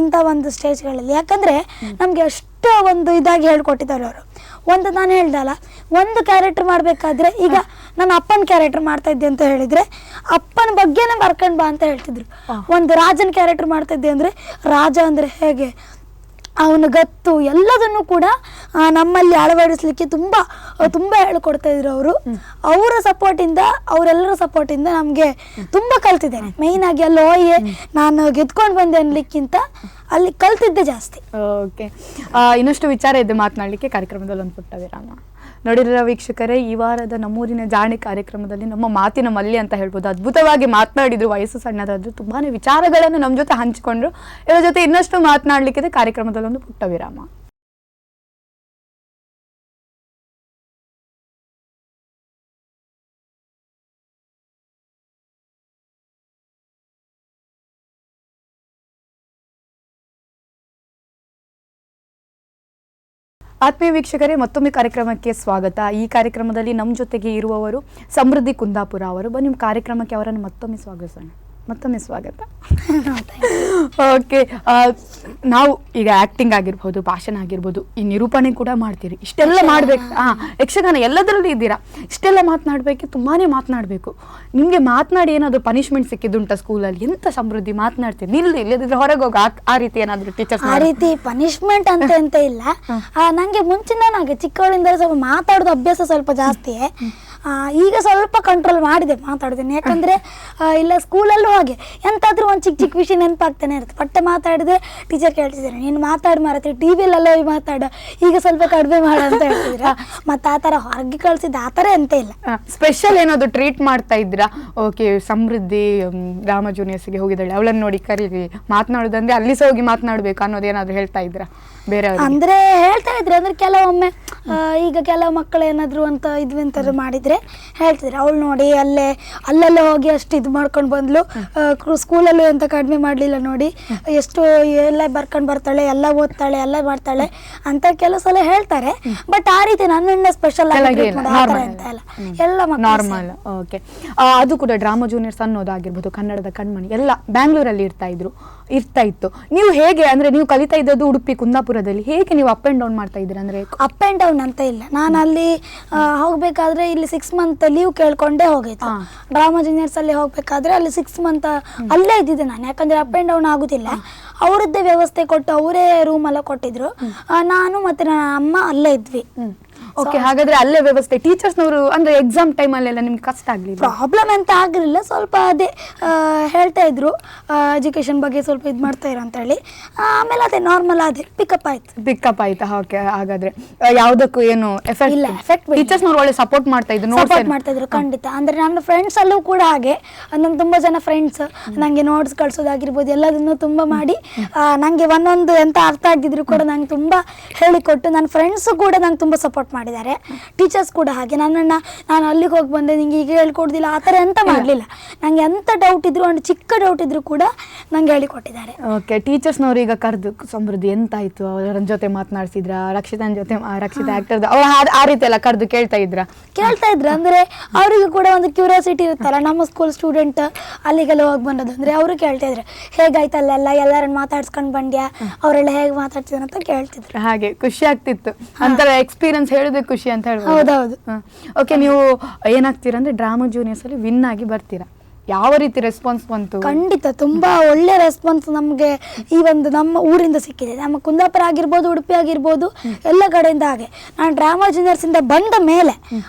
ಇಂಥ ಒಂದು ಸ್ಟೇಜ್ಗಳಲ್ಲಿ. ಯಾಕಂದರೆ ನಮಗೆ ಅಷ್ಟು ಒಂದು ಇದಾಗಿ ಹೇಳ್ಕೊಟ್ಟಿದ್ದಾರೆ ಅವರು. ಒಂದು ನಾನು ಹೇಳ್ದಲ್ಲ, ಒಂದು ಕ್ಯಾರೆಕ್ಟರ್ ಮಾಡಬೇಕಾದ್ರೆ ಈಗ ನಾನು ಅಪ್ಪನ ಕ್ಯಾರೆಕ್ಟರ್ ಮಾಡ್ತಾ ಇದ್ದೆ ಅಂತ ಹೇಳಿದರೆ ಅಪ್ಪನ ಬಗ್ಗೆನೇ ಬರ್ಕೊಂಡು ಬಾ ಅಂತ ಹೇಳ್ತಿದ್ರು. ಒಂದು ರಾಜನ ಕ್ಯಾರೆಕ್ಟರ್ ಮಾಡ್ತಾ ಇದ್ದೆ ಅಂದರೆ ರಾಜ ಅಂದರೆ ಹೇಗೆ, ಅವನ ಗತ್ತು ಎಲ್ಲದನ್ನು ಕೂಡ ನಮ್ಮಲ್ಲಿ ಅಳವಡಿಸ್ಲಿಕ್ಕೆ ತುಂಬ ತುಂಬ ಹೇಳ್ಕೊಡ್ತಾ ಇದ್ರು ಅವರು. ಅವರ ಸಪೋರ್ಟಿಂದ ಅವರೆಲ್ಲರ ಸಪೋರ್ಟಿಂದ ನಮಗೆ ತುಂಬ ಕಲ್ತಿದ್ದೇನೆ. ಮೇಯ್ನ್ ಆಗಿ ಅಲ್ಲಿ ಹೋಗಿ ನಾನು ಗೆದ್ಕೊಂಡು ಬಂದೆ ಅನ್ಲಿಕ್ಕಿಂತ ಅಲ್ಲಿ ಕಲ್ತಿದ್ದೆ ಜಾಸ್ತಿ. ಓಕೆ, ಇನ್ನಷ್ಟು ವಿಚಾರ ಇದೆ ಮಾತನಾಡಲಿಕ್ಕೆ. ಕಾರ್ಯಕ್ರಮದಲ್ಲಿ ಒಂದು ಪುಟ್ಟ ವಿರಾಮ. ನೋಡಿರ ವೀಕ್ಷಕರೇ, ಈ ವಾರದ ನಮ್ಮೂರಿನ ಜಾಣೆ ಕಾರ್ಯಕ್ರಮದಲ್ಲಿ ನಮ್ಮ ಮಾತಿನ ಮಲ್ಲಿ ಅಂತ ಹೇಳ್ಬೋದು ಅದ್ಭುತವಾಗಿ ಮಾತನಾಡಿದ್ರು. ವಯಸ್ಸು ಸಣ್ಣದಾದ್ರು ತುಂಬಾನೇ ವಿಚಾರಗಳನ್ನು ನಮ್ಮ ಜೊತೆ ಹಂಚಿಕೊಂಡ್ರು. ಇವರ ಜೊತೆ ಇನ್ನಷ್ಟು ಮಾತನಾಡಲಿಕ್ಕಿದೆ. ಕಾರ್ಯಕ್ರಮದಲ್ಲಿ ಒಂದು ಪುಟ್ಟ ವಿರಾಮ. ಆತ್ಮೀಯ ವೀಕ್ಷಕರೇ, ಮತ್ತೊಮ್ಮೆ ಕಾರ್ಯಕ್ರಮಕ್ಕೆ ಸ್ವಾಗತ. ಈ ಕಾರ್ಯಕ್ರಮದಲ್ಲಿ ನಮ್ಮ ಜೊತೆಗೆ ಇರುವವರು ಸಮೃದ್ಧಿ ಕುಂದಾಪುರ ಅವರು. ಬನ್ನಿ ಕಾರ್ಯಕ್ರಮಕ್ಕೆ ಅವರನ್ನು ಮತ್ತೊಮ್ಮೆ ಸ್ವಾಗತಿಸೋಣ. ಮತ್ತೊಮ್ಮೆ ಸ್ವಾಗತ. ಓಕೆ, ನಾವು ಈಗ ಆ್ಯಕ್ಟಿಂಗ್ ಆಗಿರ್ಬೋದು, ಭಾಷಣ ಆಗಿರ್ಬೋದು, ಈ ನಿರೂಪಣೆ ಕೂಡ ಮಾಡ್ತೀರಿ. ಇಷ್ಟೆಲ್ಲ ಮಾಡ್ಬೇಕು, ಯಕ್ಷಗಾನ ಎಲ್ಲದರಲ್ಲೂ ಇದ್ದೀರಾ. ಇಷ್ಟೆಲ್ಲ ಮಾತನಾಡಬೇಕು, ತುಂಬಾ ಮಾತನಾಡಬೇಕು. ನಿಮಗೆ ಮಾತನಾಡಿ ಏನಾದರೂ ಪನಿಷ್ಮೆಂಟ್ ಸಿಕ್ಕಿದ್ದುಂಟ ಸ್ಕೂಲಲ್ಲಿ? ಎಂತ ಸಮೃದ್ಧಿ ಮಾತನಾಡ್ತೀರಿ, ಇಲ್ಲದಿದ್ರೆ ಹೊರಗೆ ಹೋಗ ಆ ರೀತಿ ಏನಾದರೂ ಟೀಚರ್ಸ್? ಆ ರೀತಿ ಪನಿಷ್ಮೆಂಟ್ ಅಂತ ಇಲ್ಲ. ನನಗೆ ಮುಂಚಿನ ನನಗೆ ಚಿಕ್ಕವಳಿಂದ ಸ್ವಲ್ಪ ಮಾತಾಡೋದು ಅಭ್ಯಾಸ ಸ್ವಲ್ಪ ಜಾಸ್ತಿಯೇ. ಈಗ ಸ್ವಲ್ಪ ಕಂಟ್ರೋಲ್ ಮಾಡಿದೆ ಮಾತಾಡೋದನ್ನು. ಯಾಕಂದರೆ ಇಲ್ಲ ಸ್ಕೂಲಲ್ಲೂ ಹಾಗೆ ಎಂತಾದರೂ ಒಂದು ಚಿಕ್ಕ ಚಿಕ್ಕ ವಿಷಯ ನೆನಪಾಗ್ತಾನೆ ಇರುತ್ತೆ. ಪಟ್ಟೆ ಮಾತಾಡಿದ್ರೆ ಟೀಚರ್ ಕೇಳ್ತಿದ್ದಾರೆ, ನೀನು ಮಾತಾಡಿ ಮಾರತ್ತೆ ಟಿ ವಿಯಲ್ಲೆಲ್ಲ ಹೋಗಿ ಮಾತಾಡ, ಈಗ ಸ್ವಲ್ಪ ಕಡಿಮೆ ಮಾಡ ಅಂತ ಹೇಳ್ತಿದ್ರ. ಮತ್ತು ಆ ಥರ ಹೊರಗೆ ಕಳಿಸಿದ್ದು ಆ ಥರ ಎಂತ ಇಲ್ಲ. ಸ್ಪೆಷಲ್ ಏನಾದರೂ ಟ್ರೀಟ್ ಮಾಡ್ತಾ ಇದ್ದೀರಾ? ಓಕೆ, ಸಮೃದ್ಧಿ ಡ್ರಾಮಾ ಜೂನಿಯರ್ಸ್ಗೆ ಹೋಗಿದ್ದಾಳೆ, ಅವಳನ್ನು ನೋಡಿ ಕರೀರಿ, ಮಾತನಾಡೋದಂದ್ರೆ ಅಲ್ಲಿ ಸಹ ಹೋಗಿ ಮಾತನಾಡಬೇಕು ಅನ್ನೋದೇನಾದರೂ ಹೇಳ್ತಾ ಇದ್ದೀರಾ ಬೇರೆ? ಅಂದರೆ ಹೇಳ್ತಾ ಇದ್ರೆ ಅಂದರೆ ಕೆಲವೊಮ್ಮೆ ಈಗ ಕೆಲವು ಮಕ್ಕಳು ಏನಾದರೂ ಅಂತ ಇದ್ವಂತಾದ್ರು ಮಾಡಿದರೆ ಹೇಳ್ತಿದ್ರು, ಅವಳು ನೋಡಿ ಅಲ್ಲೆಲ್ಲ ಹೋಗಿ ಅಷ್ಟು ಇದು ಮಾಡ್ಕೊಂಡು ಬಂದ್ಲು, ಸ್ಕೂಲಲ್ಲೂ ಎಂತ ಕಡಿಮೆ ಮಾಡಲಿಲ್ಲ ನೋಡಿ, ಎಷ್ಟು ಎಲ್ಲ ಬರ್ಕೊಂಡು ಬರ್ತಾಳೆ, ಎಲ್ಲ ಓದ್ತಾಳೆ, ಎಲ್ಲ ಮಾಡ್ತಾಳೆ ಅಂತ ಕೆಲವು ಸಲ ಹೇಳ್ತಾರೆ. ಬಟ್ ಆ ರೀತಿ ನನ್ನನ್ನ ಸ್ಪೆಷಲ್ ಆಗಿ ಅಂತ ಅಲ್ಲ, ಎಲ್ಲ ನಾರ್ಮಲ್. ಓಕೆ, ಅದು ಕೂಡ ಡ್ರಾಮಾ ಜೂನಿಯರ್ಸ್ ಅನ್ನೋದಾಗಿರ್ಬೋದು, ಕನ್ನಡದ ಕಣ್ಮಣಿ ಎಲ್ಲ ಬ್ಯಾಂಗ್ಳೂರಲ್ಲಿ ಇರ್ತಾ ಇತ್ತು. ನೀವು ಹೇಗೆ, ಅಂದರೆ ನೀವು ಕಲಿತಾ ಇದ್ದದ್ದು ಉಡುಪಿ ಕುಂದಾಪುರ ಕುಂದಾಪುರದಲ್ಲಿ ಹೇಗೆ ನೀವು ಅಪ್ ಅಂಡ್ ಡೌನ್ ಮಾಡ್ತಾ ಇದ್ದೀರಾ? ಅಂದ್ರೆ ಅಪ್ ಆ್ಯಂಡ್ ಡೌನ್ ಅಂತ ಇಲ್ಲ, ನಾನು ಅಲ್ಲಿ ಹೋಗ್ಬೇಕಾದ್ರೆ ಇಲ್ಲಿ 6 ಮಂತ್ ಲೀವ್ ಕೇಳ್ಕೊಂಡೇ ಹೋಗಿತ್ತು. ಡ್ರಾಮಾ ಜೂನಿಯರ್ಸ್ ಅಲ್ಲಿ ಹೋಗ್ಬೇಕಾದ್ರೆ ಅಲ್ಲಿ 6 ಮಂತ್ ಅಲ್ಲೇ ಇದ್ದಿದ್ದೆ ನಾನು, ಯಾಕಂದ್ರೆ ಅಪ್ ಆ್ಯಂಡ್ ಡೌನ್ ಆಗುದಿಲ್ಲ. ಅವರದ್ದೇ ವ್ಯವಸ್ಥೆ ಕೊಟ್ಟು ಅವರೇ ರೂಮ್ ಎಲ್ಲ ಕೊಟ್ಟಿದ್ರು, ನಾನು ಮತ್ತೆ ನನ್ನ ಅಮ್ಮ ಅಲ್ಲೇ ಇದ್ವಿ. ಓಕೆ, ಹಾಗಾದ್ರೆ ಅಲ್ಲೇ ವ್ಯವಸ್ಥೆ. ಟೀಚರ್ಸ್ನವರು ಅಂದ್ರೆ ಎಕ್ಸಾಮ್ ಟೈಮ್ ಅಲ್ಲೆಲ್ಲ ನಿಮ್ಗೆ ಕಷ್ಟ ಆಗ್ಲಿಲ್ಲ? ಪ್ರಾಬ್ಲಮ್ ಅಂತ ಆಗಿರಲಿಲ್ಲ, ಸ್ವಲ್ಪ ಅದೇ ಹೇಳ್ತಾ ಇದ್ರು ಎಜುಕೇಶನ್ ಬಗ್ಗೆ ಸ್ವಲ್ಪ ಇದು ಮಾಡ್ತಾ ಇರೋ ಅಂತ ಹೇಳಿ. ಆಮೇಲೆ ಅದೇ ನಾರ್ಮಲ್ ಅದೇ ಪಿಕಪ್ ಆಯ್ತಾ? ಓಕೆ, ಹಾಗಾದ್ರೆ ಯಾವ್ದಕ್ಕೂ ಏನು ಎಫೆಕ್ಟ್ ಇಲ್ಲ. ಟೀಚರ್ಸ್ನವರು ಒಳ್ಳೆ ಸಪೋರ್ಟ್ ಮಾಡ್ತಾ ಇದ್ರು ಖಂಡಿತ. ಅಂದ್ರೆ ನನ್ನ ಫ್ರೆಂಡ್ಸ್ ಅಲ್ಲೂ ಕೂಡ ಹಾಗೆ, ನನ್ನ ತುಂಬಾ ಜನ ಫ್ರೆಂಡ್ಸ್ ನಂಗೆ ನೋಟ್ಸ್ ಕಳ್ಸೋದಾಗಿರ್ಬೋದು ಎಲ್ಲದನ್ನು ತುಂಬಾ ಮಾಡಿ ನಂಗೆ ಒಂದೊಂದು ಎಂತ ಅರ್ಥ ಆಗಿದ್ರು ಕೂಡ ನಂಗೆ ತುಂಬಾ ಹೇಳಿಕೊಟ್ಟು, ನನ್ನ ಫ್ರೆಂಡ್ಸ್ ಕೂಡ ನಂಗೆ ತುಂಬಾ ಸಪೋರ್ಟ್ ಮಾಡಿದ್ದಾರೆ. ಟೀಚರ್ಸ್ ಕೂಡ ಹಾಗೆ, ನಾನು ಅಲ್ಲಿಗೆ ಹೋಗಿ ಬಂದೆ ನಿಂಗೆ ಈಗ ಹೇಳ್ಕೊಡ್ದಿಲ್ಲ ಆ ಥರ ಎಂತ ಮಾಡಲಿಲ್ಲ. ನಂಗೆ ಎಂತ ಡೌಟ್ ಇದ್ರು, ಒಂದು ಚಿಕ್ಕ ಡೌಟ್ ಇದ್ರು ಕೂಡ ನಂಗೆ ಹೇಳಿಕೊಟ್ಟಿದ್ದಾರೆ. ಓಕೆ, ಟೀಚರ್ಸ್ನವ್ರು ಈಗ ಕರೆದು ಸಮೃದ್ಧಿ ಎಂತಾಯ್ತು ಅವರ ಜೊತೆ ಮಾತನಾಡ್ಸಿದ್ರ? ರಕ್ಷಿತಾ ಆಕ್ಟರ್ ಆ ರೀತಿ ಎಲ್ಲ ಕರೆದು ಕೇಳ್ತಾ ಇದ್ರು. ಅಂದ್ರೆ ಅವರಿಗೂ ಕೂಡ ಒಂದು ಕ್ಯೂರಿಯಾಸಿಟಿ ಇರುತ್ತಲ್ಲ, ನಮ್ಮ ಸ್ಕೂಲ್ ಸ್ಟೂಡೆಂಟ್ ಅಲ್ಲಿಗೆಲ್ಲ ಹೋಗಿ ಬಂದದ್ದು ಅಂದ್ರೆ ಅವರು ಕೇಳ್ತಾ ಇದ್ರು ಹೇಗಾಯ್ತಲ್ಲ, ಎಲ್ಲರನ್ನ ಮಾತಾಡ್ಸ್ಕೊಂಡು ಬಂದ್ಯಾ, ಅವರೆಲ್ಲ ಹೇಗೆ ಮಾತಾಡ್ತಿದ್ರು ಅಂತ ಕೇಳ್ತಿದ್ರು. ಹಾಗೆ ಖುಷಿ ಆಗ್ತಿತ್ತು, ಒಂಥರ ಎಕ್ಸ್ಪೀರಿಯನ್ಸ್ ಹೇಳೋದೇ ಖುಷಿ ಅಂತ ಹೇಳ್ಬೋದು. ಹೌದೌದು. ಓಕೆ, ನೀವು ಏನಾಗ್ತೀರಾ ಅಂದ್ರೆ ಡ್ರಾಮಾ ಜೂನಿಯರ್ಸ್ ಅಲ್ಲಿ ವಿನ್ ಆಗಿ ಬರ್ತೀರಾ, ಯಾವ ರೀತಿ ರೆಸ್ಪಾನ್ಸ್ ಬಂತು? ಖಂಡಿತ ತುಂಬಾ ಒಳ್ಳೆ ರೆಸ್ಪಾನ್ಸ್ ನಮಗೆ ಈ ಒಂದು ನಮ್ಮ ಊರಿಂದ ಸಿಕ್ಕಿದೆ. ನಮ್ಮ ಕುಂದಾಪುರ ಆಗಿರ್ಬೋದು, ಉಡುಪಿ ಆಗಿರ್ಬೋದು, ಎಲ್ಲ ಕಡೆಯಿಂದ ಹಾಗೆ. ನಾನು ಡ್ರಾಮಾ ಜೂನಿಯರ್ಸ್ ಇಂದ ಬಂದ ಮೇಲೆ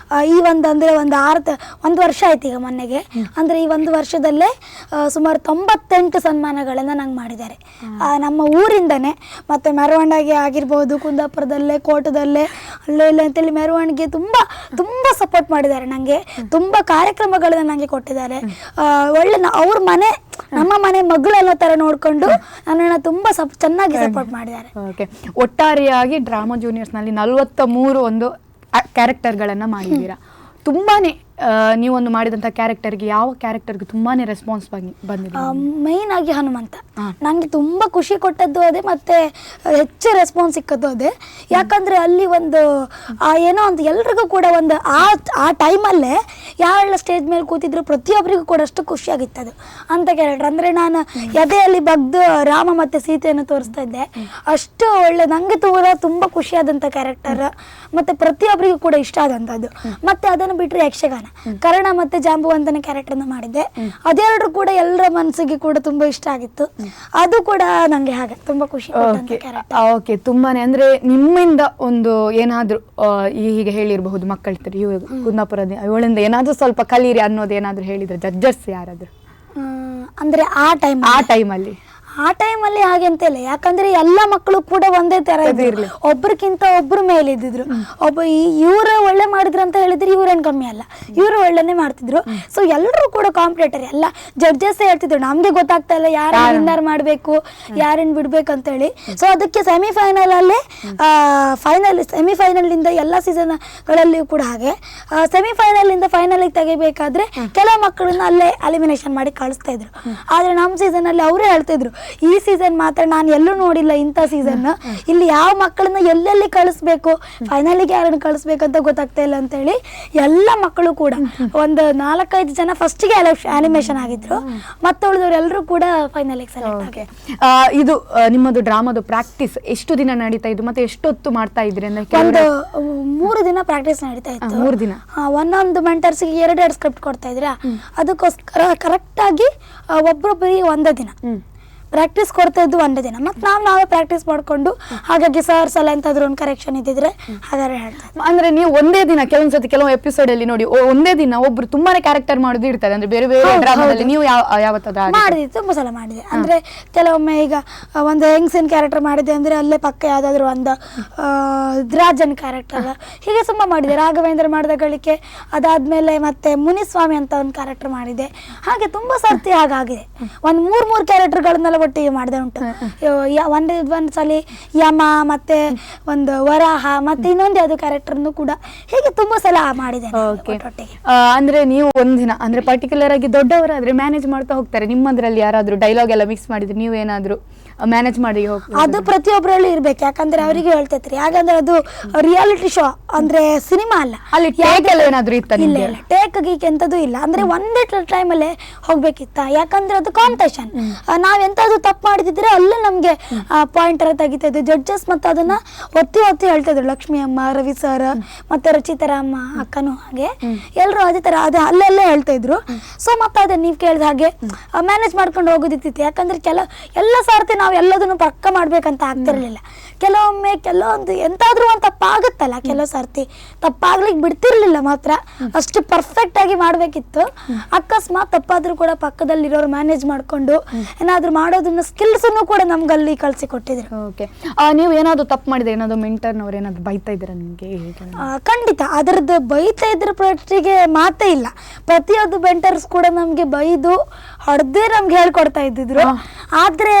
ಈ ಒಂದು ವರ್ಷ ಆಯ್ತು ಈಗ ಮೊನ್ನೆಗೆ. ಅಂದ್ರೆ ಈ ಒಂದು ವರ್ಷದಲ್ಲೇ ಸುಮಾರು 98 ಸನ್ಮಾನಗಳನ್ನ ನಂಗೆ ಮಾಡಿದ್ದಾರೆ ನಮ್ಮ ಊರಿಂದನೇ. ಮತ್ತೆ ಮೆರವಣಿಗೆ ಆಗಿರ್ಬೋದು, ಕುಂದಾಪುರದಲ್ಲೇ, ಕೋಟದಲ್ಲೇ, ಅಲ್ಲೇ ಇಲ್ಲ ಅಂತೇಳಿ ಮೆರವಣಿಗೆ ತುಂಬಾ ತುಂಬಾ ಸಪೋರ್ಟ್ ಮಾಡಿದ್ದಾರೆ ನಂಗೆ. ತುಂಬಾ ಕಾರ್ಯಕ್ರಮಗಳನ್ನ ನಂಗೆ ಕೊಟ್ಟಿದ್ದಾರೆ. ಒಳ್ಳೆ ಅವ್ರ ಮನೆ ನಮ್ಮ ಮನೆ ಮಗಳೆಲ್ಲ ತರ ನೋಡ್ಕೊಂಡು ನನ್ನನ್ನ ತುಂಬಾ ಚೆನ್ನಾಗಿ ಸಪೋರ್ಟ್ ಮಾಡಿದ್ದಾರೆ. ಓಕೆ, ಒಟ್ಟಾರೆಯಾಗಿ ಡ್ರಾಮಾ ಜೂನಿಯರ್ಸ್ ನಲ್ಲಿ 43 ಒಂದು ಕ್ಯಾರೆಕ್ಟರ್ಗಳನ್ನ ಮಾಡಿದ್ದೀರಾ. ತುಂಬಾನೇ ನೀವೊಂದು ಮಾಡಿದಂಥ ಕ್ಯಾರೆಕ್ಟರ್ಗೆ, ಯಾವ ಕ್ಯಾರೆಕ್ಟರ್ಗೆ ತುಂಬಾನೇ ರೆಸ್ಪಾನ್ಸ್ ಬಂದಿದೆ? ಮೈನ್ ಆಗಿ ಹನುಮಂತ ನನಗೆ ತುಂಬಾ ಖುಷಿ ಕೊಟ್ಟದ್ದು ಅದೇ, ಮತ್ತೆ ಹೆಚ್ಚು ರೆಸ್ಪಾನ್ಸ್ ಸಿಕ್ಕದ್ದು ಅದೇ. ಯಾಕಂದ್ರೆ ಅಲ್ಲಿ ಒಂದು ಏನೋ ಒಂದು ಎಲ್ರಿಗೂ ಕೂಡ ಒಂದು ಆ ಟೈಮಲ್ಲೇ ಯಾವೆಲ್ಲ ಸ್ಟೇಜ್ ಮೇಲೆ ಕೂತಿದ್ರು ಪ್ರತಿಯೊಬ್ಬರಿಗೂ ಕೂಡ ಅಷ್ಟು ಖುಷಿಯಾಗಿತ್ತು ಅದು ಅಂತ ಕ್ಯಾರೆಕ್ಟರ್. ಅಂದ್ರೆ ನಾನು ಎದೆಯಲ್ಲಿ ಬಗ್ದು ರಾಮ ಮತ್ತೆ ಸೀತೆಯನ್ನು ತೋರಿಸ್ತಾ ಇದ್ದೆ, ಅಷ್ಟು ಒಳ್ಳೆ ನಂಗೆ ತುಂಬಾ ಖುಷಿಯಾದಂಥ ಕ್ಯಾರೆಕ್ಟರ್, ಮತ್ತೆ ಪ್ರತಿಯೊಬ್ಬರಿಗೂ ಕೂಡ ಇಷ್ಟ ಆದಂಥದ್ದು. ಮತ್ತೆ ಅದನ್ನು ಬಿಟ್ಟರೆ ಯಕ್ಷಗಾನ, ಕರ್ಣ ಮತ್ತೆ ಜಾಂಬುವಂತನ ಕ್ಯಾರೆಕ್ಟರ್ನ ಮಾಡಿದ್ದೆ. ಅದೆರಡು ಕೂಡ ಎಲ್ಲರ ಮನಸ್ಸಿಗೆ ಕೂಡ ತುಂಬಾ ಇಷ್ಟ ಆಗಿತ್ತು. ಅದು ಕೂಡ ನಂಗೆ ಹಾಗೆ ತುಂಬಾ ಖುಷಿ ಕೊಟ್ಟಂತ ಕ್ಯಾರೆಕ್ಟರ್. ಓಕೆ, ತುಂಬಾನೇ ಅಂದ್ರೆ ನಿಮ್ಮಿಂದ ಒಂದು ಏನಾದ್ರು ಹೀಗೆ ಹೇಳಿರಬಹುದು ಮಕ್ಕಳಿರ್ತಾರೆ ಕುಂದಾಪುರದ ಇವಳಿಂದ ಏನಾದ್ರೂ ಸ್ವಲ್ಪ ಕಲೀರಿ ಅನ್ನೋದು ಏನಾದ್ರು ಹೇಳಿದ್ರೆ ಜಡ್ಜಸ್ ಯಾರಾದ್ರು? ಅಂದ್ರೆ ಆ ಟೈಮಲ್ಲಿ ಹಾಗೆ ಅಂತ ಇಲ್ಲ, ಯಾಕಂದ್ರೆ ಎಲ್ಲ ಮಕ್ಕಳು ಕೂಡ ಒಂದೇ ತರ ಇದ್ರು, ಒಬ್ರಕ್ಕಿಂತ ಒಬ್ರು ಮೇಲೆ ಇದ್ದಿದ್ರು. ಇವ್ರು ಒಳ್ಳೆ ಮಾಡಿದ್ರು ಅಂತ ಹೇಳಿದ್ರೆ ಇವ್ರೇನ್ ಕಮ್ಮಿ ಅಲ್ಲ, ಇವ್ರು ಒಳ್ಳೆನೆ ಮಾಡ್ತಿದ್ರು. ಸೊ ಎಲ್ಲರೂ ಕೂಡ ಕಾಂಪಿಟೇಟರ್, ಎಲ್ಲ ಜಡ್ಜಸ್ ಹೇಳ್ತಿದ್ರು ನಮ್ಗೆ ಗೊತ್ತಾಗ್ತಾ ಇಲ್ಲ ಯಾರು ವಿನ್ನರ್ ಮಾಡ್ಬೇಕು ಯಾರನ್ನ ಬಿಡ್ಬೇಕಂತ ಹೇಳಿ. ಸೊ ಅದಕ್ಕೆ ಸೆಮಿಫೈನಲ್ ಇಂದ ಎಲ್ಲ ಸೀಸನ್ ಗಳಲ್ಲಿಯೂ ಕೂಡ ಹಾಗೆ ಸೆಮಿಫೈನಲ್ ಇಂದ ಫೈನಲ್ ತೆಗಿಬೇಕಾದ್ರೆ ಕೆಲವು ಮಕ್ಕಳನ್ನ ಅಲ್ಲೇ ಎಲಿಮಿನೇಷನ್ ಮಾಡಿ ಕಳಿಸ್ತಾ ಇದ್ರು. ಆದ್ರೆ ನಮ್ಮ ಸೀಸನ್ ಅಲ್ಲಿ ಅವರೇ ಹೇಳ್ತಿದ್ರು ಈ ಸೀಸನ್ ಮಾತ್ರ ನಾನು ಎಲ್ಲೂ ನೋಡಿಲ್ಲ ಇಂಥ ಸೀಸನ್, ಇಲ್ಲಿ ಯಾವ ಮಕ್ಕಳನ್ನ ಎಲ್ಲೆಲ್ಲಿ ಕಳಿಸ್ಬೇಕು, ಫೈನಲಿಗೆ ಯಾರನ್ನು ಕಳಿಸ್ಬೇಕಂತ ಗೊತ್ತಾಗ್ತಾ ಇಲ್ಲ ಅಂತ ಹೇಳಿ ಎಲ್ಲ ಮಕ್ಕಳು ಕೂಡ ಒಂದು 4-5 ಜನ ಫಸ್ಟಿಗೆ ಅನಿಮೇಷನ್ ಆಗಿದ್ರು, ಮತ್ತೆ ಉಳಿದವರು ಎಲ್ಲರೂ ಕೂಡ ಫೈನಲಿಗೆ ಸೆಲೆಕ್ಟ್ ಆಗಿ. ಇದು ನಿಮ್ಮದು ಡ್ರಾಮಾದ ಪ್ರಾಕ್ಟೀಸ್ ಎಷ್ಟು ದಿನ ನಡೀತಾ ಇದ್ದು ಮತ್ತೆ ಎಷ್ಟೊತ್ತು ಮಾಡ್ತಾ ಇದ್ರಿ? ಒಂದು 3 ದಿನ ಪ್ರಾಕ್ಟೀಸ್ ನಡೀತಾ ಇತ್ತು. 3 ದಿನ ಒಂದೊಂದು ಮೆಂಟರ್ಸ್ಗೆ 2 ಸ್ಕ್ರಿಪ್ಟ್ ಕೊಡ್ತಾ ಇದ್ರ, ಅದಕ್ಕೋಸ್ಕರ ಕರೆಕ್ಟ್ ಆಗಿ ಒಬ್ಬೊಬ್ಬರಿಗೆ 1 ದಿನ ಪ್ರಾಕ್ಟೀಸ್ ಕೊಡ್ತಾ ಇದ್ದು 1 ದಿನ. ಮತ್ತೆ ನಾವೇ ಪ್ರಾಕ್ಟೀಸ್ ಮಾಡ್ಕೊಂಡು, ಹಾಗಾಗಿ ಸರ್ಸ್ ಎಲ್ಲ ಎಂತಾದ್ರು ಒಂದು ಕರೆಕ್ಷನ್ ಇದ್ದಿದ್ರೆ ಹಾಗಾದ್ರೆ ಹೇಳ್ತಾರೆ. ಅಂದ್ರೆ ನೀವು ಒಂದೇ ದಿನ ಕೆಲವೊಂದ್ಸತಿ ಕೆಲವು ಎಪಿಸೋಡ್ ಅಲ್ಲಿ ನೋಡಿ ಒಂದೇ ದಿನ ಒಬ್ರು ತುಂಬಾನೇ ಕ್ಯಾರೆಕ್ಟರ್ ಮಾಡೋದು ಇರ್ತದೆ, ಅಂದ್ರೆ ಬೇರೆ ಬೇರೆ ಡ್ರಾಮಾದಲ್ಲಿ ನೀವು ಯಾವತ್ತಾದ್ರೂ ಮಾಡಿದ್ವಿ? ತುಂಬಾ ಸಲ ಮಾಡಿದೆ. ಅಂದ್ರೆ ಕೆಲವೊಮ್ಮೆ ಈಗ ಒಂದು ಹೆಂಗ್ಸಿನ ಕ್ಯಾರೆಕ್ಟರ್ ಮಾಡಿದೆ ಅಂದ್ರೆ ಅಲ್ಲೇ ಪಕ್ಕ ಯಾವ್ದಾದ್ರು ಒಂದು ರಾಜನ್ ಕ್ಯಾರೆಕ್ಟರ್, ಹೀಗೆ ತುಂಬಾ ಮಾಡಿದೆ. ರಾಘವೇಂದ್ರ ಮಾಡಿದಗಳಿಗೆ, ಅದಾದ್ಮೇಲೆ ಮತ್ತೆ ಮುನಿಸ್ವಾಮಿ ಅಂತ ಒಂದು ಕ್ಯಾರೆಕ್ಟರ್ ಮಾಡಿದೆ. ಹಾಗೆ ತುಂಬಾ ಸರ್ತಿ ಹಾಗಾಗಿದೆ, ಒಂದು 3 ಕ್ಯಾರೆಕ್ಟರ್ಗಳನ್ನೆಲ್ಲ ಒಟ್ಟಿಗೆ ಮಾಡಿದೆ ಉಂಟು. ಒಂದ್ಸಲ ಯಮ, ಮತ್ತೆ ಒಂದು ವರಾಹ, ಮತ್ತೆ ಇನ್ನೊಂದು ಯಾವ್ದು ಕ್ಯಾರೆಕ್ಟರ್ನು ಕೂಡ ಹೀಗೆ ತುಂಬಾ ಸಲ ಮಾಡಿದೆ ಒಟ್ಟಿಗೆ. ಅಂದ್ರೆ ನೀವು ಒಂದಿನ ಅಂದ್ರೆ ಪರ್ಟಿಕ್ಯುಲರ್ ಆಗಿ ದೊಡ್ಡವರಾದ್ರೆ ಮ್ಯಾನೇಜ್ ಮಾಡ್ತಾ ಹೋಗ್ತಾರೆ, ನಿಮ್ಮದ್ರಲ್ಲಿ ಯಾರಾದ್ರೂ ಡೈಲಾಗ್ ಎಲ್ಲ ಮಿಕ್ಸ್ ಮಾಡಿದ್ರೆ ನೀವೇನಾದ್ರೂ ಮ್ಯಾನೇಜ್ ಮಾಡಿ ಹೋಗ್ತಾರೆ. ಅದು ಪ್ರತಿಯೊಬ್ಬರಲ್ಲಿ ಇರ್ಬೇಕು, ಯಾಕಂದ್ರೆ ಅವರಿಗೆ ಹೇಳ್ತೈತ್ರಿ. ಯಾಕಂದ್ರೆ ಅದು ರಿಯಾಲಿಟಿ ಶೋ ಅಂದ್ರೆ ಸಿನಿಮಾ ಅಲ್ಲ. ಅಲ್ಲಿ ಟೇಕ್ ಎಲ್ಲ ಏನಾದ್ರು ಇತ್ತ? ಇಲ್ಲ ಇಲ್ಲ, ಟೇಕ್ ಗೀಕ್ ಎಂತದ್ದು ಇಲ್ಲ. ಅಂದ್ರೆ ಒಂದೇ ಟೈಮಲ್ಲೇ ಹೋಗ್ಬೇಕಿತ್ತ, ಯಾಕಂದ್ರೆ ಅದು ಕಾಂಪಿಟೇಷನ್. ನಾವ್ ಎಂತಾದ್ರು ತಪ್ಪು ಮಾಡಿದ್ರೆ ಅಲ್ಲೇ ನಮ್ಗೆ ಪಾಯಿಂಟರ್ ತೆಗಿತಾ ಇದ್ರು ಜಡ್ಜಸ್. ಮತ್ತೆ ಅದನ್ನ ಒತ್ತಿ ಒತ್ತಿ ಹೇಳ್ತಾ ಇದ್ರು, ಲಕ್ಷ್ಮಿ ಅಮ್ಮ, ರವಿ ಸರ್, ಮತ್ತೆ ರಚಿತಾರಮ್ಮ ಅಕ್ಕನು ಹಾಗೆ ಎಲ್ರು ಅದೇ ತರ ಅದೇ ಅಲ್ಲೆಲ್ಲೇ ಹೇಳ್ತಾ ಇದ್ರು. ಸೊ ಮತ್ತೆ ಅದೇ ನೀವ್ ಕೇಳಿದ ಹಾಗೆ ಮ್ಯಾನೇಜ್ ಮಾಡ್ಕೊಂಡು ಹೋಗೋದಿತ್ತು. ಯಾಕಂದ್ರೆ ಎಲ್ಲ ಸಾರ್ತಿ ನಾವು ಎಲ್ಲದನ್ನು ಪಕ್ಕ ಮಾಡ್ಬೇಕಂತ ಆಗ್ತಿರ್ಲಿಲ್ಲ. ಕೆಲವೊಮ್ಮೆ ಕೆಲವೊಂದು ಎಂತಾದ್ರೂ ಒಂದು ತಪ್ಪಾಗುತ್ತಲ್ಲ, ಕೆಲವು ಸರ್ತಿ ತಪ್ಪಾಗ್ಲಿಕ್ಕೆ ಬಿಡ್ತಿರ್ಲಿಲ್ಲ. ಮಾತ್ರ ಅಷ್ಟು ಪರ್ಫೆಕ್ಟ್ ಆಗಿ ಮಾಡ್ಬೇಕಿತ್ತು. ಅಕಸ್ಮಾತ್ ತಪ್ಪಾದ್ರೂ ಕೂಡ ಪಕ್ಕದಲ್ಲಿರೋರು ಮ್ಯಾನೇಜ್ ಮಾಡ್ಕೊಂಡು ಏನಾದ್ರು ಮಾಡೋದನ್ನ ಸ್ಕಿಲ್ಸ್ ಕೂಡ ನಮ್ಗಲ್ಲಿ ಕಳ್ಸಿ ಕೊಟ್ಟಿದ್ರು. ಓಕೆ, ನೀವು ಏನಾದ್ರು ತಪ್ಪು ಮಾಡಿದ್ರೆ ಏನಾದ್ರು ಮೆಂಟರ್ನವ್ರು ಏನಾದ್ರು ಬೈತಾ ಇದ್ದೀರಾ ನಿಮ್ಗೆ? ಖಂಡಿತ ಅದ್ರದ್ದು ಬೈತಾ ಇದ್ರ ಪಟ್ಟಿಗೆ ಮಾತೇ ಇಲ್ಲ. ಪ್ರತಿಯೊಂದು ಮೆಂಟರ್ಸ್ ಕೂಡ ನಮ್ಗೆ ಬೈದು ಹೊಡೆದೇ ನಮ್ಗೆ ಹೇಳ್ಕೊಡ್ತಾ ಇದ್ದಿದ್ರು. ಆದ್ರೆ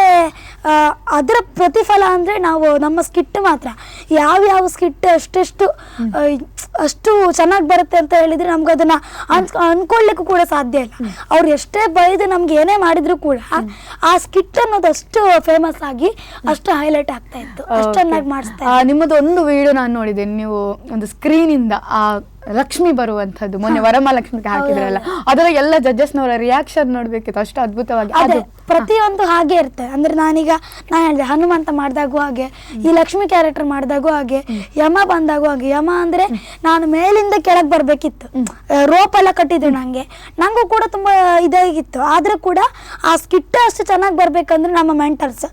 ಅದರ ಪ್ರತಿಫಲ ಅಂದ್ರೆ ನಾವು ನಮ್ಮ ಸ್ಕಿಟ್ ಮಾತ್ರ ಯಾವ ಸ್ಕಿಟ್ ಅಷ್ಟು ಚೆನ್ನಾಗಿ ಬರುತ್ತೆ ಅಂತ ಹೇಳಿದ್ರೆ ನಮ್ಗೆ ಅದನ್ನ ಅನ್ಕೊಳ್ಳಿಕ್ಕೂ ಕೂಡ ಸಾಧ್ಯ ಇಲ್ಲ. ಅವ್ರು ಎಷ್ಟೇ ಬೈದು ನಮ್ಗೆ ಏನೇ ಮಾಡಿದ್ರು ಕೂಡ ಆ ಸ್ಕಿಟ್ ಅನ್ನೋದು ಅಷ್ಟು ಫೇಮಸ್ ಆಗಿ ಅಷ್ಟು ಹೈಲೈಟ್ ಆಗ್ತಾ ಇತ್ತು, ಅಷ್ಟು ಚೆನ್ನಾಗಿ ಮಾಡಿಸ್ತಾ. ನಿಮ್ಮದು ಒಂದು ವಿಡಿಯೋ ನಾನು ನೋಡಿದ್ದೇನೆ, ನೀವು ಒಂದು ಸ್ಕ್ರೀನ್ ಇಂದ ಆ ಲಕ್ಷ್ಮಿ ಬರುವಂತದ್ದು ಮೊನ್ನೆ ವರಮಹಾಲಕ್ಷ್ಮಿಗೆ ಹಾಕಿದ್ರಲ್ಲ, ಅದರ ಎಲ್ಲ ಜಡ್ಜಸ್ನವರ ರಿಯಾಕ್ಷನ್ ನೋಡ್ಬೇಕಿತ್ತು, ಅಷ್ಟು ಅದ್ಭುತವಾಗಿ. ಅದೇ ಪ್ರತಿಯೊಂದು ಹಾಗೆ ಇರುತ್ತೆ. ಅಂದ್ರೆ ನಾನು ಹೇಳಿದೆ ಹನುಮಂತ ಮಾಡಿದಾಗೂ ಹಾಗೆ, ಈ ಲಕ್ಷ್ಮಿ ಕ್ಯಾರೆಕ್ಟರ್ ಮಾಡಿದಾಗೂ ಹಾಗೆ, ಯಮ ಬಂದಾಗೂ ಹಾಗೆ. ಯಮ ಅಂದ್ರೆ ನಾನು ಮೇಲಿಂದ ಕೆಳಗೆ ಬರ್ಬೇಕಿತ್ತು, ರೋಪ್ ಎಲ್ಲ ಕಟ್ಟಿದ್ರು ನಂಗೂ ಕೂಡ ತುಂಬಾ ಇದಾಗಿತ್ತು. ಆದ್ರೂ ಕೂಡ ಆ ಸ್ಕಿಟ್ ಅಷ್ಟು ಚೆನ್ನಾಗಿ ಬರ್ಬೇಕಂದ್ರೆ ನಮ್ಮ ಮೆಂಟರ್ಸ್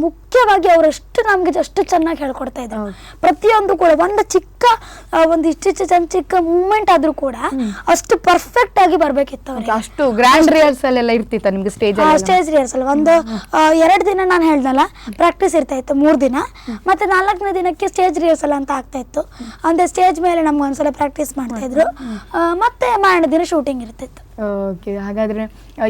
ಮುಖ್ಯವಾಗಿ ಅವರಷ್ಟು ನಮ್ಗೆ ಅಷ್ಟು ಚೆನ್ನಾಗಿ ಹೇಳ್ಕೊಡ್ತಾ ಇದ್ರು. ಪ್ರತಿಯೊಂದು ಕೂಡ ಒಂದು ಇಷ್ಟಿಷ್ಟು ಚಿಕ್ಕ ಮೂಮೆಂಟ್ ಆದ್ರೂ ಕೂಡ ಅಷ್ಟು ಪರ್ಫೆಕ್ಟ್ ಆಗಿ ಬರ್ಬೇಕಿತ್ತು. ಅಷ್ಟು ಗ್ರ್ಯಾಂಡ್ ರಿಹರ್ಸಲ್ ಎಲ್ಲ ಇರ್ತಿತ್ತ ನಿಮ್ಗೆ? ಸ್ಟೇಜ್ ರಿಹರ್ಸಲ್ ಒಂದು 2 ದಿನ ನಾನು ಹೇಳ್ದಲ್ಲ ಪ್ರಾಕ್ಟೀಸ್ ಇರ್ತಾ ಇತ್ತು, 3 ದಿನ. ಮತ್ತೆ 4ನೇ ದಿನಕ್ಕೆ ಸ್ಟೇಜ್ ರಿಹರ್ಸಲ್ ಅಂತ ಆಗ್ತಾ ಇತ್ತು. ಅಂದ್ರೆ ಸ್ಟೇಜ್ ಮೇಲೆ ನಮ್ಗೆ ಒಂದ್ಸಲ ಪ್ರಾಕ್ಟೀಸ್ ಮಾಡ್ತಾ ಇದ್ರು. ಮತ್ತೆ 4ನೇ ದಿನ ಶೂಟಿಂಗ್ ಇರ್ತಿತ್ತು. ಓಕೆ, ಹಾಗಾದ್ರೆ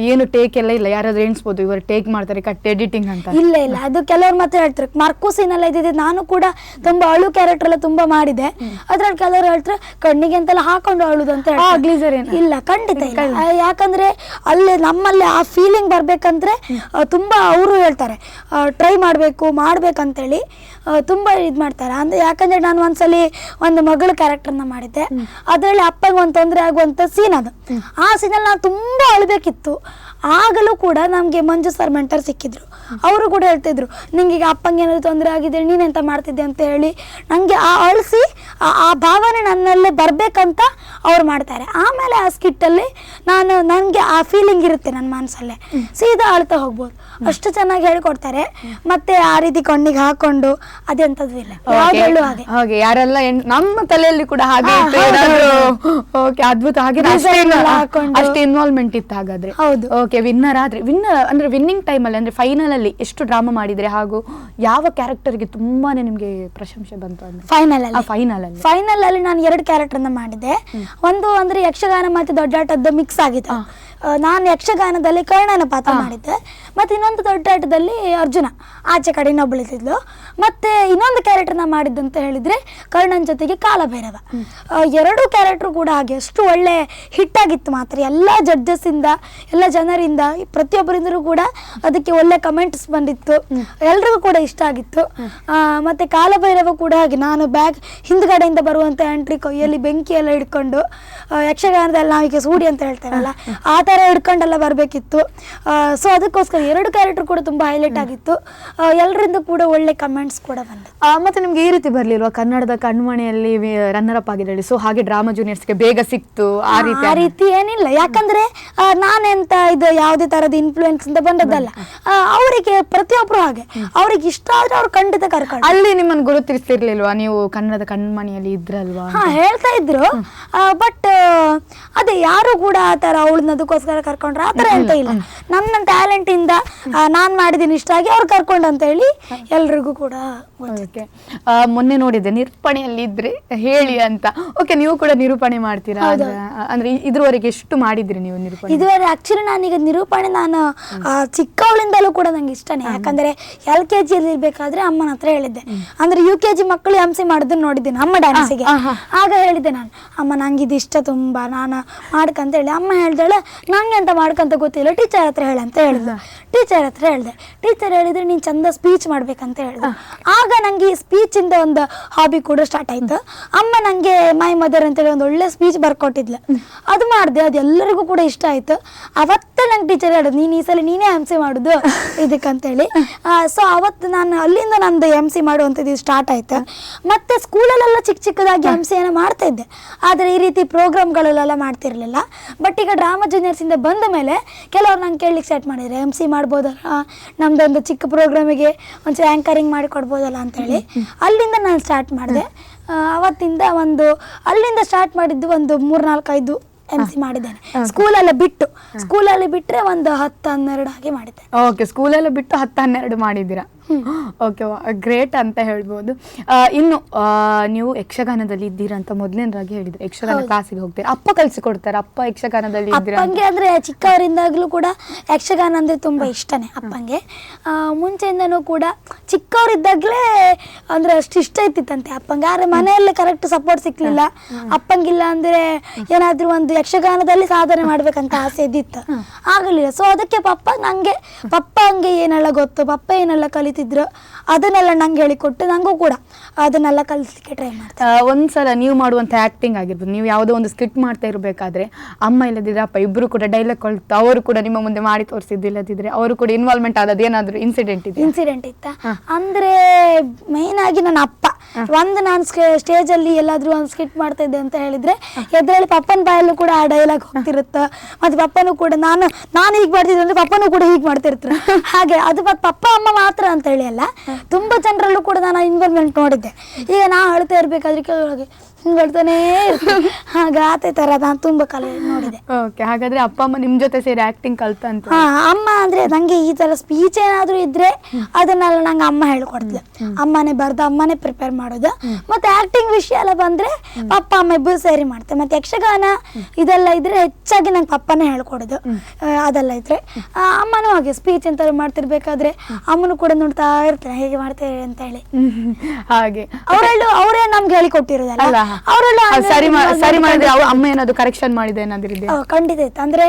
ಏನು ಟೇಕ್ ಎಲ್ಲ ಇಲ್ಲ? ಯಾರಾದ್ರೂ ಎಣಿಸ್ಬೋದು ಇವರು ಟೇಕ್ ಮಾಡ್ತಾರೆ ಕಟ್ ಎಡಿಟಿಂಗ್ ಅಂತ? ಇಲ್ಲ, ಅದು ಕೆಲವ್ರು ಮತ್ತೆ ಹೇಳ್ತಾರೆ. ಮಾರ್ಕು ಸೀನ್ ಎಲ್ಲ ಇದ್ದಿದ್ದು, ನಾನು ಕೂಡ ತುಂಬಾ ಅಳು ಕ್ಯಾರೆಕ್ಟರ್ ಎಲ್ಲ ತುಂಬಾ ಮಾಡಿದೆ. ಅದ್ರಲ್ಲಿ ಕೆಲವರು ಹೇಳ್ತಾರೆ ಕಣ್ಣಿಗೆ ಅಂತೆಲ್ಲ ಹಾಕೊಂಡು ಅಳುದು ಅಂತ ಹೇಳ್ತಾರೆ. ಇಲ್ಲ, ಖಂಡಿತ ಇಲ್ಲ. ಯಾಕಂದ್ರೆ ಅಲ್ಲಿ ನಮ್ಮಲ್ಲಿ ಆ ಫೀಲಿಂಗ್ ಬರ್ಬೇಕಂದ್ರೆ ತುಂಬಾ ಅವರು ಹೇಳ್ತಾರೆ ಟ್ರೈ ಮಾಡ್ಬೇಕಂತೇಳಿ ತುಂಬಾ ಇದ್ ಮಾಡ್ತಾರೆ. ಅಂದ್ರೆ ಯಾಕಂದ್ರೆ ನಾನು ಒಂದ್ಸಲಿ ಒಂದು ಮಗಳ ಕ್ಯಾರೆಕ್ಟರ್ನ ಮಾಡಿದ್ದೆ. ಅದ್ರಲ್ಲಿ ಅಪ್ಪಗೆ ಒಂದು ತೊಂದರೆ ಆಗುವಂತ ಸೀನ್ ಅದು. ಆ ಸೀನಲ್ಲಿ ನಾನು ತುಂಬಾ ಅಳ್ಬೇಕಿತ್ತು. ಆಗಲೂ ಕೂಡ ನಮ್ಗೆ ಮಂಜು ಸರ್ ಮೆಂಟರ್ ಸಿಕ್ಕಿದ್ರು. ಅವರು ಕೂಡ ಹೇಳ್ತಿದ್ರು, ನಿಂಗೀಗ ಅಪ್ಪಂಗೆ ಏನಾದ್ರು ತೊಂದರೆ ಆಗಿದೆ, ನೀನೆಂತ ಮಾಡ್ತಿದ್ದೆ ಅಂತ ಹೇಳಿ ನಂಗೆ ಅಳಿಸಿ ಆ ಭಾವನೆ ನನ್ನಲ್ಲೇ ಬರ್ಬೇಕಂತ ಅವ್ರು ಮಾಡ್ತಾರೆ. ಆಮೇಲೆ ಆ ಸ್ಕಿಟ್ಟಲ್ಲಿ ನನಗೆ ಆ ಫೀಲಿಂಗ್ ಇರುತ್ತೆ ನನ್ನ ಮನಸ್ಸಲ್ಲೇ, ಸೀದಾ ಅಳ್ತಾ ಹೋಗ್ಬೋದು. ಅಷ್ಟು ಚೆನ್ನಾಗಿ ಹೇಳ್ಕೊಡ್ತಾರೆ. ಮತ್ತೆ ಆ ರೀತಿ ಕಣ್ಣಿಗೆ ಹಾಕೊಂಡು ಅದೆಂತದ್ದು ಇಲ್ಲ, ಯಾವ್ದ್ರಲ್ಲೂ ಹಾಗೆ ಯಾರೆಲ್ಲ ನಮ್ಮ ತಲೆಯಲ್ಲಿ ಕೂಡ ಹಾಗೆ ಅದ್ಭುತ. ಹಾಗೆ ಅಷ್ಟು ಇನ್ವಾಲ್ವ್ಮೆಂಟ್ ಇತ್ತು ಹಾಗಾದ್ರೆ. ಹೌದು. ಓಕೆ, ವಿನ್ನರ್ ಅಂದ್ರೆ ವಿನ್ನಿಂಗ್ ಟೈಮ್ ಅಲ್ಲಿ ಅಂದ್ರೆ ಫೈನಲ್ ಅಲ್ಲಿ ಎಷ್ಟು ಡ್ರಾಮಾ ಮಾಡಿದ್ರೆ, ಹಾಗೂ ಯಾವ ಕ್ಯಾರೆಕ್ಟರ್ಗೆ ತುಂಬಾನೇ ನಿಮ್ಗೆ ಪ್ರಶಂಸೆ ಬಂತು? ಅಂದ್ರೆ ಫೈನಲ್ ಅಲ್ಲಿ ನಾನು 2 ಕ್ಯಾರೆಕ್ಟರ್ನ ಮಾಡಿದ್ದೆ. ಒಂದು ಅಂದ್ರೆ ಯಕ್ಷಗಾನ ಮತ್ತೆ ದೊಡ್ಡಾಟದ ಮಿಕ್ಸ್ ಆಗಿತ್ತು. ನಾನು ಯಕ್ಷಗಾನದಲ್ಲಿ ಕರ್ಣನ ಪಾತ್ರ ಮಾಡಿದ್ದೆ. ಮತ್ತೆ ಇನ್ನೊಂದು ದೊಡ್ಡಾಟದಲ್ಲಿ ಅರ್ಜುನ ಆಚೆ ಕಡೆ ಇನ್ನೊಬ್ಬಳಿದ್ಲು. ಮತ್ತೆ ಇನ್ನೊಂದು ಕ್ಯಾರೆಕ್ಟರ್ನ ಮಾಡಿದ್ದಂತ ಹೇಳಿದ್ರೆ ಕರ್ಣನ್ ಜೊತೆಗೆ ಕಾಲಭೈರವ. 2 ಕ್ಯಾರೆಕ್ಟರ್ ಕೂಡ ಹಾಗೆ ಅಷ್ಟು ಒಳ್ಳೆ ಹಿಟ್ ಆಗಿತ್ತು. ಮಾತ್ರ ಎಲ್ಲ ಜಡ್ಜಸ್ ಇಂದ, ಎಲ್ಲ ಜನರಿಂದ, ಪ್ರತಿಯೊಬ್ಬರಿಂದಲೂ ಕೂಡ ಅದಕ್ಕೆ ಒಳ್ಳೆ ಕಮೆಂಟ್ಸ್ ಬಂದಿತ್ತು. ಎಲ್ರಿಗೂ ಕೂಡ ಇಷ್ಟ ಆಗಿತ್ತು. ಮತ್ತೆ ಕಾಲಭೈರವ ಕೂಡ ಹಾಗೆ, ನಾನು ಬ್ಯಾಗ್ ಹಿಂದ್ಗಡೆಯಿಂದ ಬರುವಂತ ಎಂಟ್ರಿ, ಕೈಯಲ್ಲಿ ಬೆಂಕಿ ಎಲ್ಲ ಹಿಡ್ಕೊಂಡು, ಯಕ್ಷಗಾನದಲ್ಲಿ ನಾವೀಗ ಸೂಡಿ ಅಂತ ಹೇಳ್ತಾರಲ್ಲ ಆ ತರ ಹಿಡ್ಕೊಂಡೆಲ್ಲ ಬರ್ಬೇಕಿತ್ತು. ಸೊ ಅದಕ್ಕೋಸ್ಕರ 2 ಕ್ಯಾರೆಕ್ಟರ್ ಕೂಡ ತುಂಬಾ ಹೈಲೈಟ್ ಆಗಿತ್ತು. ಎಲ್ಲರಿಂದ ಕೂಡ ಒಳ್ಳೆ ಕಮೆಂಟ್ಸ್ ಕೂಡ ಬಂದಿತ್ತು. ಮತ್ತೆ ನಿಮ್ಗೆ ಈ ರೀತಿ ಬರ್ಲಿಲ್ವಾ ಕನ್ನಡದ ಕಣ್ಮಣಿಯಲ್ಲಿ ರನ್ನರ್ ಅಪ್ ಆಗಿರಲಿ, ಸೊ ಹಾಗೆ ಡ್ರಾಮಾ ಜೂನಿಯರ್ಸ್ಗೆ ಬೇಗ ಸಿಕ್ತು ಆ ರೀತಿ ಏನಿಲ್ಲ. ಯಾಕಂದ್ರೆ ನಾನೆಂತ ಇದು ಯಾವುದೇ ತರದ ಇನ್ಫ್ಲೂಯೆನ್ಸ್ ಅಂತ ಬಂದದ್ದಲ್ಲ. ಅವರಿಗೆ ಪ್ರತಿಯೊಬ್ರು ಹಾಗೆ ಅವ್ರಿಗೆ ಇಷ್ಟ ಆದ್ರೆ ಅವ್ರು ಖಂಡಿತ ಕರ್ಕೊಂಡು. ಅಲ್ಲಿ ನಿಮ್ಮನ್ನು ಗುರುತಿಸ್ತಿರ್ಲಿಲ್ವಾ ನೀವು ಕನ್ನಡದ ಕಣ್ಮಣಿಯಲ್ಲಿ ಇದ್ರಲ್ವಾ? ಹೇಳ್ತಾ ಇದ್ರು. ಬಟ್ ಅದೇ ಯಾರು ಕೂಡ ಆ ತರ ಅವಳನ್ನದಕ್ಕೋಸ್ಕರ ಕರ್ಕೊಂಡ್ರೆ ಆ ತರ ಎಂತ ಇಲ್ಲ. ನನ್ನ ಟ್ಯಾಲೆಂಟ್ ಇಂದ ನಾನ್ ಮಾಡಿದೀನಿ ಇಷ್ಟ ಆಗಿ ಅವ್ರು ಕರ್ಕೊಂಡು ಅಂತ ಹೇಳಿ ಎಲ್ರಿಗೂ ಕೂಡ. ಮೊನ್ನೆ ನೋಡಿದ್ದೆ ನಿರೂಪಣೆಯಲ್ಲಿ ಇದ್ರೆ ಹೇಳಿ ಅಂತ. ಓಕೆ, ನೀವು ಕೂಡ ನಿರೂಪಣೆ ಮಾಡ್ತೀರಾ? ಅಂದ್ರೆ ಇದುವರೆಗೆ ಎಷ್ಟು ಮಾಡಿದ್ರಿ ನೀವು ನಿರೂಪಣೆ? ಇದುವರೆ ಆಕ್ಚುಲಿ ನಾನೀಗ ನಿರೂಪಣೆ ನಾನು ಚಿಕ್ಕವಳಿಂದಲೂ ಕೂಡ ನಂಗೆ ಇಷ್ಟನೇ. ಯಾಕಂದ್ರೆ LKG ಅಲ್ಲಿ ಇರ್ಬೇಕಾದ್ರೆ ಅಮ್ಮನ ಹತ್ರ ಹೇಳಿದ್ದೆ. ಅಂದ್ರೆ UKG ಮಕ್ಕಳು MC ಮಾಡೋದನ್ನ ನೋಡಿದ್ದೀನಿ ಅಮ್ಮ ಡ್ಯಾನ್ಸಿಗೆ. ಆಗ ಹೇಳಿದ್ದೆ ನಾನು, ಅಮ್ಮ ನಂಗೆ ಇದು ಇಷ್ಟ ತುಂಬಾ, ನಾನು ಮಾಡ್ಕಂತ ಹೇಳಿ. ಅಮ್ಮ ಹೇಳ್ದಾಳೆ ನಂಗೆ ಅಂತ ಮಾಡ್ಕಂತ ಗೊತ್ತಿಲ್ಲ, ಟೀಚರ್ ಹತ್ರ ಹೇಳಂತ ಹೇಳಿದ್ಲು. ಟೀಚರ್ ಟೀಚರ್ ಹತ್ರ ಹೇಳಿದೆ. ಟೀಚರ್ ಹೇಳಿದ್ರೆ ನೀನು ಚಂದ ಸ್ಪೀಚ್ ಮಾಡ್ಬೇಕಂತ ಹೇಳಿದೆ. ಆಗ ನನಗೆ ಈ ಸ್ಪೀಚಿಂದ ಒಂದು ಹಾಬಿ ಕೂಡ ಸ್ಟಾರ್ಟ್ ಆಯಿತು. ಅಮ್ಮ ನನಗೆ ಮೈ ಮದರ್ ಅಂತೇಳಿ ಒಂದು ಒಳ್ಳೆ ಸ್ಪೀಚ್ ಬರ್ಕೊಟ್ಟಿದ್ಲು, ಅದು ಮಾಡಿದೆ. ಅದು ಎಲ್ಲರಿಗೂ ಕೂಡ ಇಷ್ಟ ಆಯಿತು. ಅವತ್ತೇ ನಂಗೆ ಟೀಚರ್ ಹೇಳಿದ್ರು, ನೀನು ಈ ಸಲ ನೀನೇ MC ಮಾಡೋದು ಇದಕ್ಕಂತೇಳಿ. ಸೊ ಅವತ್ತು ನಾನು ಅಲ್ಲಿಂದ ನಂದು MC ಮಾಡುವಂಥದ್ದು ಸ್ಟಾರ್ಟ್ ಆಯಿತು. ಮತ್ತು ಸ್ಕೂಲಲ್ಲೆಲ್ಲ ಚಿಕ್ಕ ಚಿಕ್ಕದಾಗಿ MC ಏನೋ ಮಾಡ್ತಾ ಇದ್ದೆ, ಆದರೆ ಈ ರೀತಿ ಪ್ರೋಗ್ರಾಮ್ಗಳಲ್ಲೆಲ್ಲ ಮಾಡ್ತಿರ್ಲಿಲ್ಲ. ಬಟ್ ಈಗ ಡ್ರಾಮಾ ಜೂನಿಯರ್ಸಿಂದ ಬಂದ ಮೇಲೆ ಕೆಲವ್ರು ನಂಗೆ ಕೇಳಲಿಕ್ಕೆ ಸ್ಟಾರ್ಟ್ ಮಾಡಿದರೆ, MC ಮಾಡ್ಬೋದಲ್ಲ, ನಮ್ಮದೊಂದು ಚಿಕ್ಕ ಪ್ರೋಗ್ರಾಮಿಗೆ ಒಂಚೂರು ಆ್ಯಂಕರಿಂಗ್ ಮಾಡಿ ಕೊಡ್ಬೋದಲ್ಲ ಅಂತೇಳಿ. ಅಲ್ಲಿಂದ ನಾನು ಸ್ಟಾರ್ಟ್ ಮಾಡಿದೆ. ಅವತ್ತಿಂದ ಅಲ್ಲಿಂದ ಸ್ಟಾರ್ಟ್ ಮಾಡಿದ್ದು ಒಂದು 3-4-5 MC ಮಾಡಿದ್ದೇನೆ. ಸ್ಕೂಲಲ್ಲಿ ಬಿಟ್ಟರೆ ಒಂದು 10-12 ಹಾಗೆ ಮಾಡಿದ್ದೆ. ಓಕೆ, ಸ್ಕೂಲಲ್ಲಿ ಬಿಟ್ಟು 10-12 ಮಾಡಿದ್ದೀರಾ. ಓಕೆ, ಗ್ರೇಟ್ ಅಂತ ಹೇಳ್ಬೋದು. ಇನ್ನು ನೀವು ಯಕ್ಷಗಾನದಲ್ಲಿ ಇದ್ದೀರಾ ಅಂತ ಮೊದಲನೇದಾಗಿ ಹೇಳಿದ್ರೆ, ಯಕ್ಷಗಾನ ಕ್ಲಾಸಿಗೆ ಹೋಗ್ತೀರಾ, ಅಪ್ಪ ಕಲಿಸಿಕೊಡ್ತಾರೆ? ಅಪ್ಪ ಯಕ್ಷಗಾನದಲ್ಲಿ ಇದ್ದೀರಾ? ಅಪ್ಪಂಗೆ ಅಂದರೆ ಚಿಕ್ಕವರಿಂದಾಗಲೂ ಕೂಡ ಯಕ್ಷಗಾನ ಅಂದರೆ ತುಂಬ ಇಷ್ಟನೇ ಅಪ್ಪಂಗೆ. ಮುಂಚೆಯಿಂದನೂ ಕೂಡ ಚಿಕ್ಕವರಿದ್ದಾಗಲೇ ಅಂದರೆ ಅಷ್ಟು ಇಷ್ಟ ಇತ್ತಿತ್ತಂತೆ ಅಪ್ಪಂಗೆ. ಆದರೆ ಮನೆಯಲ್ಲೇ ಕರೆಕ್ಟ್ ಸಪೋರ್ಟ್ ಸಿಕ್ಕಲಿಲ್ಲ ಅಪ್ಪಂಗಿಲ್ಲ. ಅಂದರೆ ಏನಾದರೂ ಒಂದು ಯಕ್ಷಗಾನದಲ್ಲಿ ಸಾಧನೆ ಮಾಡಬೇಕಂತ ಆಸೆ ಇದ್ದಿತ್ತು, ಆಗಲಿಲ್ಲ. ಸೊ ಅದಕ್ಕೆ ಪಪ್ಪ ಹಂಗೆ ಏನೆಲ್ಲ ಗೊತ್ತು, ಪಪ್ಪ ಏನೆಲ್ಲ ಕಲಿತಿದ್ರು ಅದನ್ನೆಲ್ಲ ನಂಗೆ ಹೇಳಿಕೊಟ್ಟು ನನಗೂ ಕೂಡ ಅದನ್ನೆಲ್ಲ ಕಲಿಸ್ಲಿಕ್ಕೆ ಟ್ರೈ ಮಾಡ್ತಾರೆ. ಒಂದ್ಸಲ ನೀವು ಮಾಡುವಂಥ ಆ್ಯಕ್ಟಿಂಗ್ ಆಗಿರ್ಬೋದು, ನೀವು ಯಾವುದೋ ಒಂದು ಸ್ಕಿಟ್ ಮಾಡ್ತಾ ಇರಬೇಕಾದ್ರೆ ಅಮ್ಮ ಇಲ್ಲದಿದ್ರೆ ಅಪ್ಪ ಇಬ್ಬರು ಕೂಡ ಡೈಲಾಗ್ ಕೊಳ್ತು ಅವರು ಕೂಡ ನಿಮ್ಮ ಮುಂದೆ ಮಾಡಿ ತೋರಿಸಿದ್ದಿಲ್ಲದಿದ್ರೆ ಅವರು ಕೂಡ ಇನ್ವಾಲ್ವ್ಮೆಂಟ್ ಆದದ್ದು ಏನಾದರೂ ಇನ್ಸಿಡೆಂಟ್ ಇತ್ತ ಅಂದರೆ ಮೇಯ್ನ್ ಆಗಿ ನನ್ನ ಅಪ್ಪ ನಾನು ಸ್ಟೇಜಲ್ಲಿ ಎಲ್ಲಾದರೂ ಒಂದು ಸ್ಕಿಟ್ ಮಾಡ್ತಾ ಇದ್ದೆ ಅಂತ ಹೇಳಿದ್ರೆ ಎದ್ರಲ್ಲಿ ಪಪ್ಪನ ಬಾಯಲ್ಲೂ ಕೂಡ ಆ ಡೈಲಾಗ್ ಹೋಗ್ತಿರುತ್ತೆ. ಮತ್ತು ಪಪ್ಪನೂ ಕೂಡ ನಾನು ಹೀಗೆ ಮಾಡ್ತಿದ್ದೆ ಅಂದರೆ ಪಪ್ಪನೂ ಕೂಡ ಹೀಗೆ ಮಾಡ್ತಿರ್ತಾರೆ. ಹಾಗೆ ಅದು ಪಪ್ಪ ಅಮ್ಮ ಮಾತ್ರ ಅಂತ ಹೇಳಿ ಅಲ್ಲ, ತುಂಬ ಜನರಲ್ಲೂ ಕೂಡ ನಾನು ಇನ್ವಾಲ್ವ್ಮೆಂಟ್ ನೋಡಿದ್ದೆ. ಈಗ ನಾ ಅಳ್ತಾ ಇರಬೇಕಾದ್ರೆ ಕೆಲವರಿಗೆ ಹಿಂಗೆ ಅಳ್ತಾನೇ ಇರ್ತೀನಿ, ಹಾಗೆ ಆತ ಥರ ನಾನು ತುಂಬ ಕಲೆ ನೋಡಿದೆ. ಓಕೆ, ಹಾಗಾದ್ರೆ ಅಪ್ಪ ಅಮ್ಮ ನಿಮ್ಮ ಜೊತೆ ಸೇರಿ ಆ್ಯಕ್ಟಿಂಗ್ ಕಲ್ತಂತ? ಅಮ್ಮ ಅಂದರೆ ನನಗೆ ಈ ಥರ ಸ್ಪೀಚ್ ಏನಾದರೂ ಇದ್ದರೆ ಅದನ್ನೆಲ್ಲ ನಂಗೆ ಅಮ್ಮ ಹೇಳ್ಕೊಡ್ತಿದ್ಲು. ಅಮ್ಮನೇ ಬರೆದು ಅಮ್ಮನೇ ಪ್ರಿಪೇರ್ ಮಾಡೋದು. ಮತ್ತು ಆ್ಯಕ್ಟಿಂಗ್ ವಿಷಯ ಎಲ್ಲ ಬಂದರೆ ಪಪ್ಪ ಅಮ್ಮ ಇಬ್ಬರು ಸೇರಿ ಮಾಡ್ತಾರೆ. ಮತ್ತು ಯಕ್ಷಗಾನ ಇದೆಲ್ಲ ಇದ್ದರೆ ಹೆಚ್ಚಾಗಿ ನಂಗೆ ಪಪ್ಪನೇ ಹೇಳ್ಕೊಡೋದು. ಅದೆಲ್ಲ ಇದ್ದರೆ ಅಮ್ಮನೂ ಹಾಗೆ ಸ್ಪೀಚ್ ಎಂತ ಮಾಡ್ತಿರ್ಬೇಕಾದ್ರೆ ಅಮ್ಮನೂ ಕೂಡ ನೋಡ್ತಾ ಇರ್ತಾರೆ ಹೇಗೆ ಮಾಡ್ತಾರೆ ಅಂತ ಹೇಳಿ. ಹಾಗೆ ಅವರೇ ನಮ್ಗೆ ಹೇಳಿಕೊಟ್ಟಿರೋದಲ್ಲ, ಸರಿ ಮಾಡಿದ್ರೆ ಅಮ್ಮ ಏನಾದ್ರು ಕರೆಕ್ಷನ್ ಮಾಡಿದೆ ಏನಾದ್ರು ಇದೆ? ಖಂಡಿತ ಇತ್ತು. ಅಂದ್ರೆ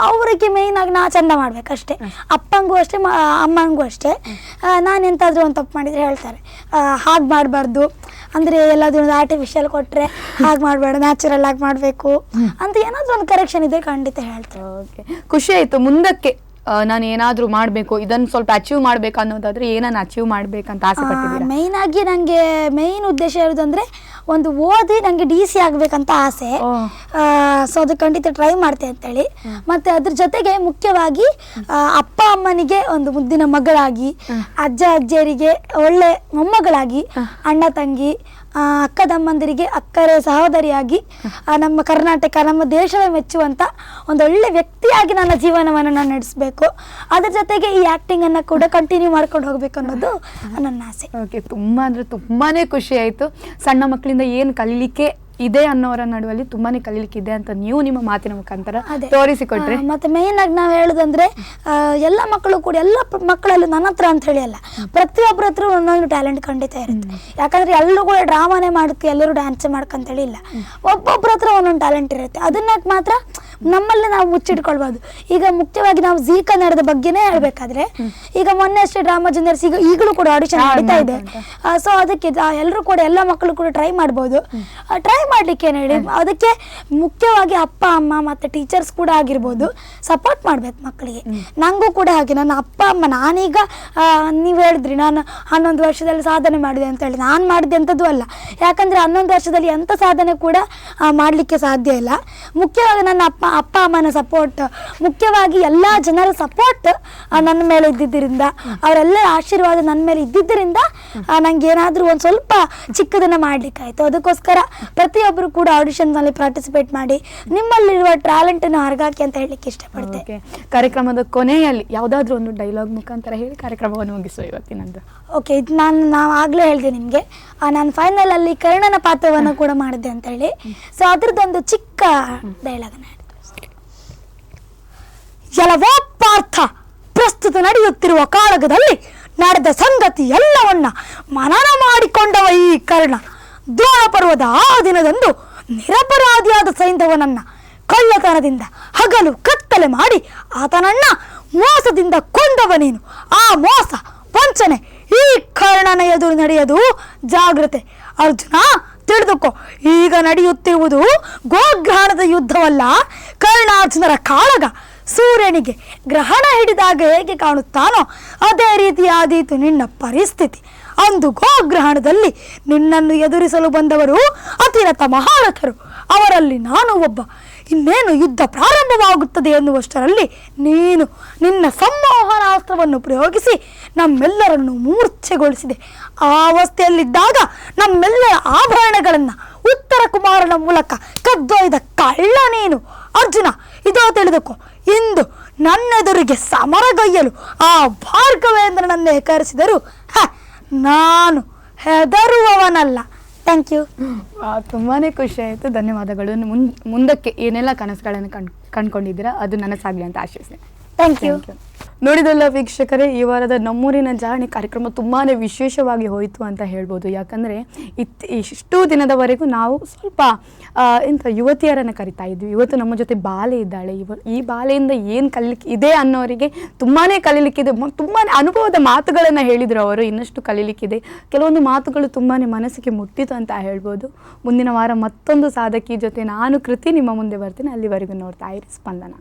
ಅವರಿಗೆ ಮೇಯ್ನ್ ಆಗಿ ನಾ ಚಂದ ಮಾಡ್ಬೇಕಷ್ಟೇ, ಅಪ್ಪಂಗೂ ಅಷ್ಟೇ ಅಮ್ಮಂಗೂ ಅಷ್ಟೇ. ನಾನು ಎಂತಾದ್ರೂ ಒಂದು ತಪ್ಪು ಮಾಡಿದ್ರೆ ಹೇಳ್ತಾರೆ ಹಾಗೆ ಮಾಡಬಾರ್ದು, ಅಂದ್ರೆ ಎಲ್ಲಾದ್ರೂ ಒಂದು ಆರ್ಟಿಫಿಷಿಯಲ್ ಕೊಟ್ರೆ ಹಾಗೆ ಮಾಡಬೇಡ, ನ್ಯಾಚುರಲ್ ಆಗಿ ಮಾಡಬೇಕು ಅಂತ ಏನಾದ್ರೂ ಒಂದು ಕರೆಕ್ಷನ್ ಇದೆ ಖಂಡಿತ ಹೇಳ್ತಾರೆ. ಓಕೆ, ಖುಷಿ ಆಯ್ತು. ಮುಂದಕ್ಕೆ ನಾನು ಏನಾದರೂ ಮಾಡಬೇಕು, ಇದನ್ನು ಸ್ವಲ್ಪ ಅಚೀವ್ ಮಾಡಬೇಕು ಅನ್ನೋದಾದ್ರೆ ಏನನ್ನು ಅಚೀವ್ ಮಾಡ್ಬೇಕಂತ ಆಸೆ ಪಟ್ಟಿದ್ದೀರಾ? ಮೇಯ್ನ್ ಆಗಿ ನನಗೆ ಮೇಯ್ನ್ ಉದ್ದೇಶ ಇರೋದಂದ್ರೆ ಒಂದು ಓದಿ ನನಗೆ DC ಆಗಬೇಕಂತ ಆಸೆ. ಸೊ ಅದು ಖಂಡಿತ ಟ್ರೈ ಮಾಡ್ತೆ ಅಂತೇಳಿ. ಮತ್ತು ಅದ್ರ ಜೊತೆಗೆ ಮುಖ್ಯವಾಗಿ ಅಪ್ಪ ಅಮ್ಮನಿಗೆ ಒಂದು ಮುದ್ದಿನ ಮಗಳಾಗಿ, ಅಜ್ಜ ಅಜ್ಜಿಯರಿಗೆ ಒಳ್ಳೆ ಮೊಮ್ಮಗಳಾಗಿ, ಅಣ್ಣ ತಂಗಿ ಅಕ್ಕ ತಮ್ಮಂದಿರಿಗೆ ಅಕ್ಕರೆ ಸಹೋದರಿಯಾಗಿ, ನಮ್ಮ ಕರ್ನಾಟಕ ನಮ್ಮ ದೇಶವೇ ಮೆಚ್ಚುವಂಥ ಒಂದೊಳ್ಳೆ ವ್ಯಕ್ತಿಯಾಗಿ ನನ್ನ ಜೀವನವನ್ನು ನಾನು ನಡೆಸಬೇಕು. ಅದ್ರ ಜೊತೆಗೆ ಈ ಆ್ಯಕ್ಟಿಂಗನ್ನು ಕೂಡ ಕಂಟಿನ್ಯೂ ಮಾಡ್ಕೊಂಡು ಹೋಗಬೇಕು ಅನ್ನೋದು ನನ್ನ ಆಸೆ. ಓಕೆ, ತುಂಬ ಅಂದರೆ ತುಂಬಾ ಖುಷಿ ಆಯಿತು. ಸಣ್ಣ ಮಕ್ಕಳಿಂದ ಏನು ಕಲಿಲಿಕ್ಕೆ ಇದೆ ಅನ್ನೋರ ನಡುವಲ್ಲಿ ತುಂಬಾನೇ ಕಲಿಲಿಕ್ಕಿದೆ ಅಂತ ನೀವು ನಿಮ್ಮ ಮಾತಿನ ಮುಖಾಂತರ ತೋರಿಸಿಕೊಟ್ರೆ. ಮತ್ತೆ ಮೇನ್ ಆಗಿ ನಾವು ಹೇಳೋದಂದ್ರೆ ಎಲ್ಲ ಮಕ್ಕಳು ಕೂಡ ಎಲ್ಲ ಮಕ್ಕಳಲ್ಲೂ ನನ್ನ ಹತ್ರ ಅಂತ ಹೇಳಿ ಅಲ್ಲ, ಪ್ರತಿಯೊಬ್ಬರ ಹತ್ರ ಒಂದೊಂದು ಟ್ಯಾಲೆಂಟ್ ಖಂಡಿತ ಇರುತ್ತೆ. ಯಾಕಂದ್ರೆ ಎಲ್ಲರೂ ಕೂಡ ಡ್ರಾಮಾನೇ ಮಾಡುತ್ತೆ, ಎಲ್ಲರೂ ಡ್ಯಾನ್ಸ್ ಮಾಡ್ಕಂತೇಳಿ ಇಲ್ಲ, ಒಬ್ಬೊಬ್ಬರ ಹತ್ರ ಒಂದೊಂದು ಟ್ಯಾಲೆಂಟ್ ಇರುತ್ತೆ. ಅದನ್ನ ಮಾತ್ರ ನಮ್ಮಲ್ಲೇ ನಾವು ಮುಚ್ಚಿಟ್ಕೊಳ್ಬೋದು. ಈಗ ಮುಖ್ಯವಾಗಿ ನಾವು ಜೀ ಕನ್ನಡದ ಬಗ್ಗೆನೇ ಹೇಳ್ಬೇಕಾದ್ರೆ, ಈಗ ಮೊನ್ನೆ ಅಷ್ಟೇ ಡ್ರಾಮಾ ಜೂನಿಯರ್ಸ್ ಈಗಲೂ ಕೂಡ ಆಡಿಷನ್ ನಡೀತಾ ಇದೆ. ಸೊ ಅದಕ್ಕೆ ಎಲ್ಲರೂ ಕೂಡ ಎಲ್ಲ ಮಕ್ಕಳು ಕೂಡ ಟ್ರೈ ಮಾಡ್ಬೋದು. ಟ್ರೈ ಮಾಡ್ಲಿಕ್ಕೆ ಏನು ಹೇಳಿ, ಅದಕ್ಕೆ ಮುಖ್ಯವಾಗಿ ಅಪ್ಪ ಅಮ್ಮ ಮತ್ತು ಟೀಚರ್ಸ್ ಕೂಡ ಆಗಿರ್ಬೋದು ಸಪೋರ್ಟ್ ಮಾಡ್ಬೇಕು ಮಕ್ಕಳಿಗೆ. ನನಗೂ ಕೂಡ ಹಾಗೆ ನನ್ನ ಅಪ್ಪ ಅಮ್ಮ, ನಾನೀಗ ನೀವು ಹೇಳಿದ್ರಿ ನಾನು 11 ವರ್ಷದಲ್ಲಿ ಸಾಧನೆ ಮಾಡಿದೆ ಅಂತ ಹೇಳಿ, ನಾನು ಮಾಡಿದೆ ಅಂಥದ್ದು ಅಲ್ಲ. ಯಾಕಂದರೆ 11 ವರ್ಷದಲ್ಲಿ ಎಂಥ ಸಾಧನೆ ಕೂಡ ಮಾಡಲಿಕ್ಕೆ ಸಾಧ್ಯ ಇಲ್ಲ. ಮುಖ್ಯವಾಗಿ ನನ್ನ ಅಪ್ಪ ಅಮ್ಮನ ಸಪೋರ್ಟ್, ಮುಖ್ಯವಾಗಿ ಎಲ್ಲ ಜನರ ಸಪೋರ್ಟ್ ನನ್ನ ಮೇಲೆ ಇದ್ದಿದ್ದರಿಂದ, ಅವರೆಲ್ಲರ ಆಶೀರ್ವಾದ ನನ್ನ ಮೇಲೆ ಇದ್ದಿದ್ದರಿಂದ ನಂಗೆ ಏನಾದರೂ ಒಂದು ಸ್ವಲ್ಪ ಚಿಕ್ಕದನ್ನು ಮಾಡಲಿಕ್ಕಾಯಿತು. ಅದಕ್ಕೋಸ್ಕರ ಪ್ರತಿಯೊಬ್ಬರು ಕೂಡ ಆಡಿಷನ್ನಲ್ಲಿ ಪಾರ್ಟಿಸಿಪೇಟ್ ಮಾಡಿ ನಿಮ್ಮಲ್ಲಿರುವ ಟ್ಯಾಲೆಂಟನ್ನು ಹೊರಗಾಕಿ ಅಂತ ಹೇಳಲಿಕ್ಕೆ ಇಷ್ಟಪಡ್ತೇನೆ. ಕಾರ್ಯಕ್ರಮದ ಕೊನೆಯಲ್ಲಿ ಯಾವುದಾದ್ರೂ ಒಂದು ಡೈಲಾಗ್ ಮುಖಾಂತರ ಹೇಳಿ ಕಾರ್ಯಕ್ರಮವನ್ನು ಮುಗಿಸುವ ಇವತ್ತಿನಂದು. ಓಕೆ, ಇದು ನಾವು ಆಗಲೇ ಹೇಳಿದೆ ನಿಮಗೆ, ನಾನು ಫೈನಲಲ್ಲಿ ಕರ್ಣನ ಪಾತ್ರವನ್ನು ಕೂಡ ಮಾಡಿದ್ದೆ ಅಂತ ಹೇಳಿ. ಸೊ ಅದ್ರದ್ದೊಂದು ಚಿಕ್ಕ ಡೈಲಾಗನ್ನು ಹೇಳ್ತೀನಿ. ಎಲ್ಲವೋ ಪಾರ್ಥ, ಪ್ರಸ್ತುತ ನಡೆಯುತ್ತಿರುವ ಕಾಳಗದಲ್ಲಿ ನಡೆದ ಸಂಗತಿ ಎಲ್ಲವನ್ನ ಮನನ ಮಾಡಿಕೊಂಡವ ಈ ಕರ್ಣ. ದ್ರೋಣ ಪರ್ವದ ಆ ದಿನದಂದು ನಿರಪರಾಧಿಯಾದ ಸೈಂಧವನನ್ನ ಕಳ್ಳತನದಿಂದ ಹಗಲು ಕತ್ತಲೆ ಮಾಡಿ ಆತನನ್ನ ಮೋಸದಿಂದ ಕೊಂದವ ನೀನು. ಆ ಮೋಸ ವಂಚನೆ ಈ ಕರ್ಣನ ಎದುರು ನಡೆಯದು ಜಾಗ್ರತೆ. ಅರ್ಜುನ ತಿಳಿದುಕೋ, ಈಗ ನಡೆಯುತ್ತಿರುವುದು ಗೋಗ್ರಹಣದ ಯುದ್ಧವಲ್ಲ, ಕರ್ಣಾರ್ಜುನರ ಕಾಳಗ. ಸೂರ್ಯನಿಗೆ ಗ್ರಹಣ ಹಿಡಿದಾಗ ಹೇಗೆ ಕಾಣುತ್ತಾನೋ ಅದೇ ರೀತಿ ಆದೀತು ನಿನ್ನ ಪರಿಸ್ಥಿತಿ. ಅಂದು ಗೋಗ್ರಹಣದಲ್ಲಿ ನಿನ್ನನ್ನು ಎದುರಿಸಲು ಬಂದವರು ಅತಿರಥ ಮಹಾರಥರು, ಅವರಲ್ಲಿ ನಾನು ಒಬ್ಬ. ಇನ್ನೇನು ಯುದ್ಧ ಪ್ರಾರಂಭವಾಗುತ್ತದೆ ಎನ್ನುವಷ್ಟರಲ್ಲಿ ನೀನು ನಿನ್ನ ಸಂಮೋಹನಾಸ್ತ್ರವನ್ನು ಪ್ರಯೋಗಿಸಿ ನಮ್ಮೆಲ್ಲರನ್ನು ಮೂರ್ಛೆಗೊಳಿಸಿದೆ. ಆ ಅವಸ್ಥೆಯಲ್ಲಿದ್ದಾಗ ನಮ್ಮೆಲ್ಲರ ಆಭರಣಗಳನ್ನು ಉತ್ತರ ಕುಮಾರನ ಮೂಲಕ ಕದ್ದೊಯ್ದ ಕಳ್ಳ ನೀನು. ಅರ್ಜುನ, ಇದೋ ತಿಳಿದುಕೋ, ಇಂದು ನನ್ನೆದುರಿಗೆ ಸಮರಗೈಯಲು ಆ ಭಾರ್ಗವೇಂದ್ರನನ್ನೇ ಕರೆಸಿದರು ನಾನು ಹೆದರುವವನಲ್ಲ. Thank you. ತುಂಬಾ ಖುಷಿ ಆಯಿತು, ಧನ್ಯವಾದಗಳು. ಮುಂದಕ್ಕೆ ಏನೆಲ್ಲ ಕನಸುಗಳನ್ನು ಕಂಡುಕೊಂಡಿದ್ದೀರಾ ಅದು ನನಸಾಗಲಿ ಅಂತ ಆಶಿಸ್ತೇನೆ. Thank you. ನೋಡಿದಲ್ಲ ವೀಕ್ಷಕರೇ, ಈ ವಾರದ ನಮ್ಮೂರಿನ ಜಾಣಿ ಕಾರ್ಯಕ್ರಮ ತುಂಬಾ ವಿಶೇಷವಾಗಿ ಹೋಯಿತು ಅಂತ ಹೇಳ್ಬೋದು. ಯಾಕಂದರೆ ಇಷ್ಟು ದಿನದವರೆಗೂ ನಾವು ಸ್ವಲ್ಪ ಯುವತಿಯರನ್ನು ಕರಿತಾ ಇದ್ವಿ. ಇವತ್ತು ನಮ್ಮ ಜೊತೆ ಬಾಲೆ ಇದ್ದಾಳೆ. ಈ ಬಾಲೆಯಿಂದ ಏನು ಕಲಿಲಿಕ್ಕೆ ಇದೆ ಅನ್ನೋರಿಗೆ ತುಂಬಾ ಕಲೀಲಿಕ್ಕಿದೆ. ತುಂಬಾ ಅನುಭವದ ಮಾತುಗಳನ್ನು ಹೇಳಿದರು ಅವರು. ಇನ್ನಷ್ಟು ಕಲೀಲಿಕ್ಕಿದೆ. ಕೆಲವೊಂದು ಮಾತುಗಳು ತುಂಬಾ ಮನಸ್ಸಿಗೆ ಮುಟ್ಟಿತು ಅಂತ ಹೇಳ್ಬೋದು. ಮುಂದಿನ ವಾರ ಮತ್ತೊಂದು ಸಾಧಕಿ ಜೊತೆ ನಾನು ಕೃತಿ ನಿಮ್ಮ ಮುಂದೆ ಬರ್ತೀನಿ. ಅಲ್ಲಿವರೆಗೂ ನೋಡ್ತಾ ಇರಿ ಸ್ಪಂದನ.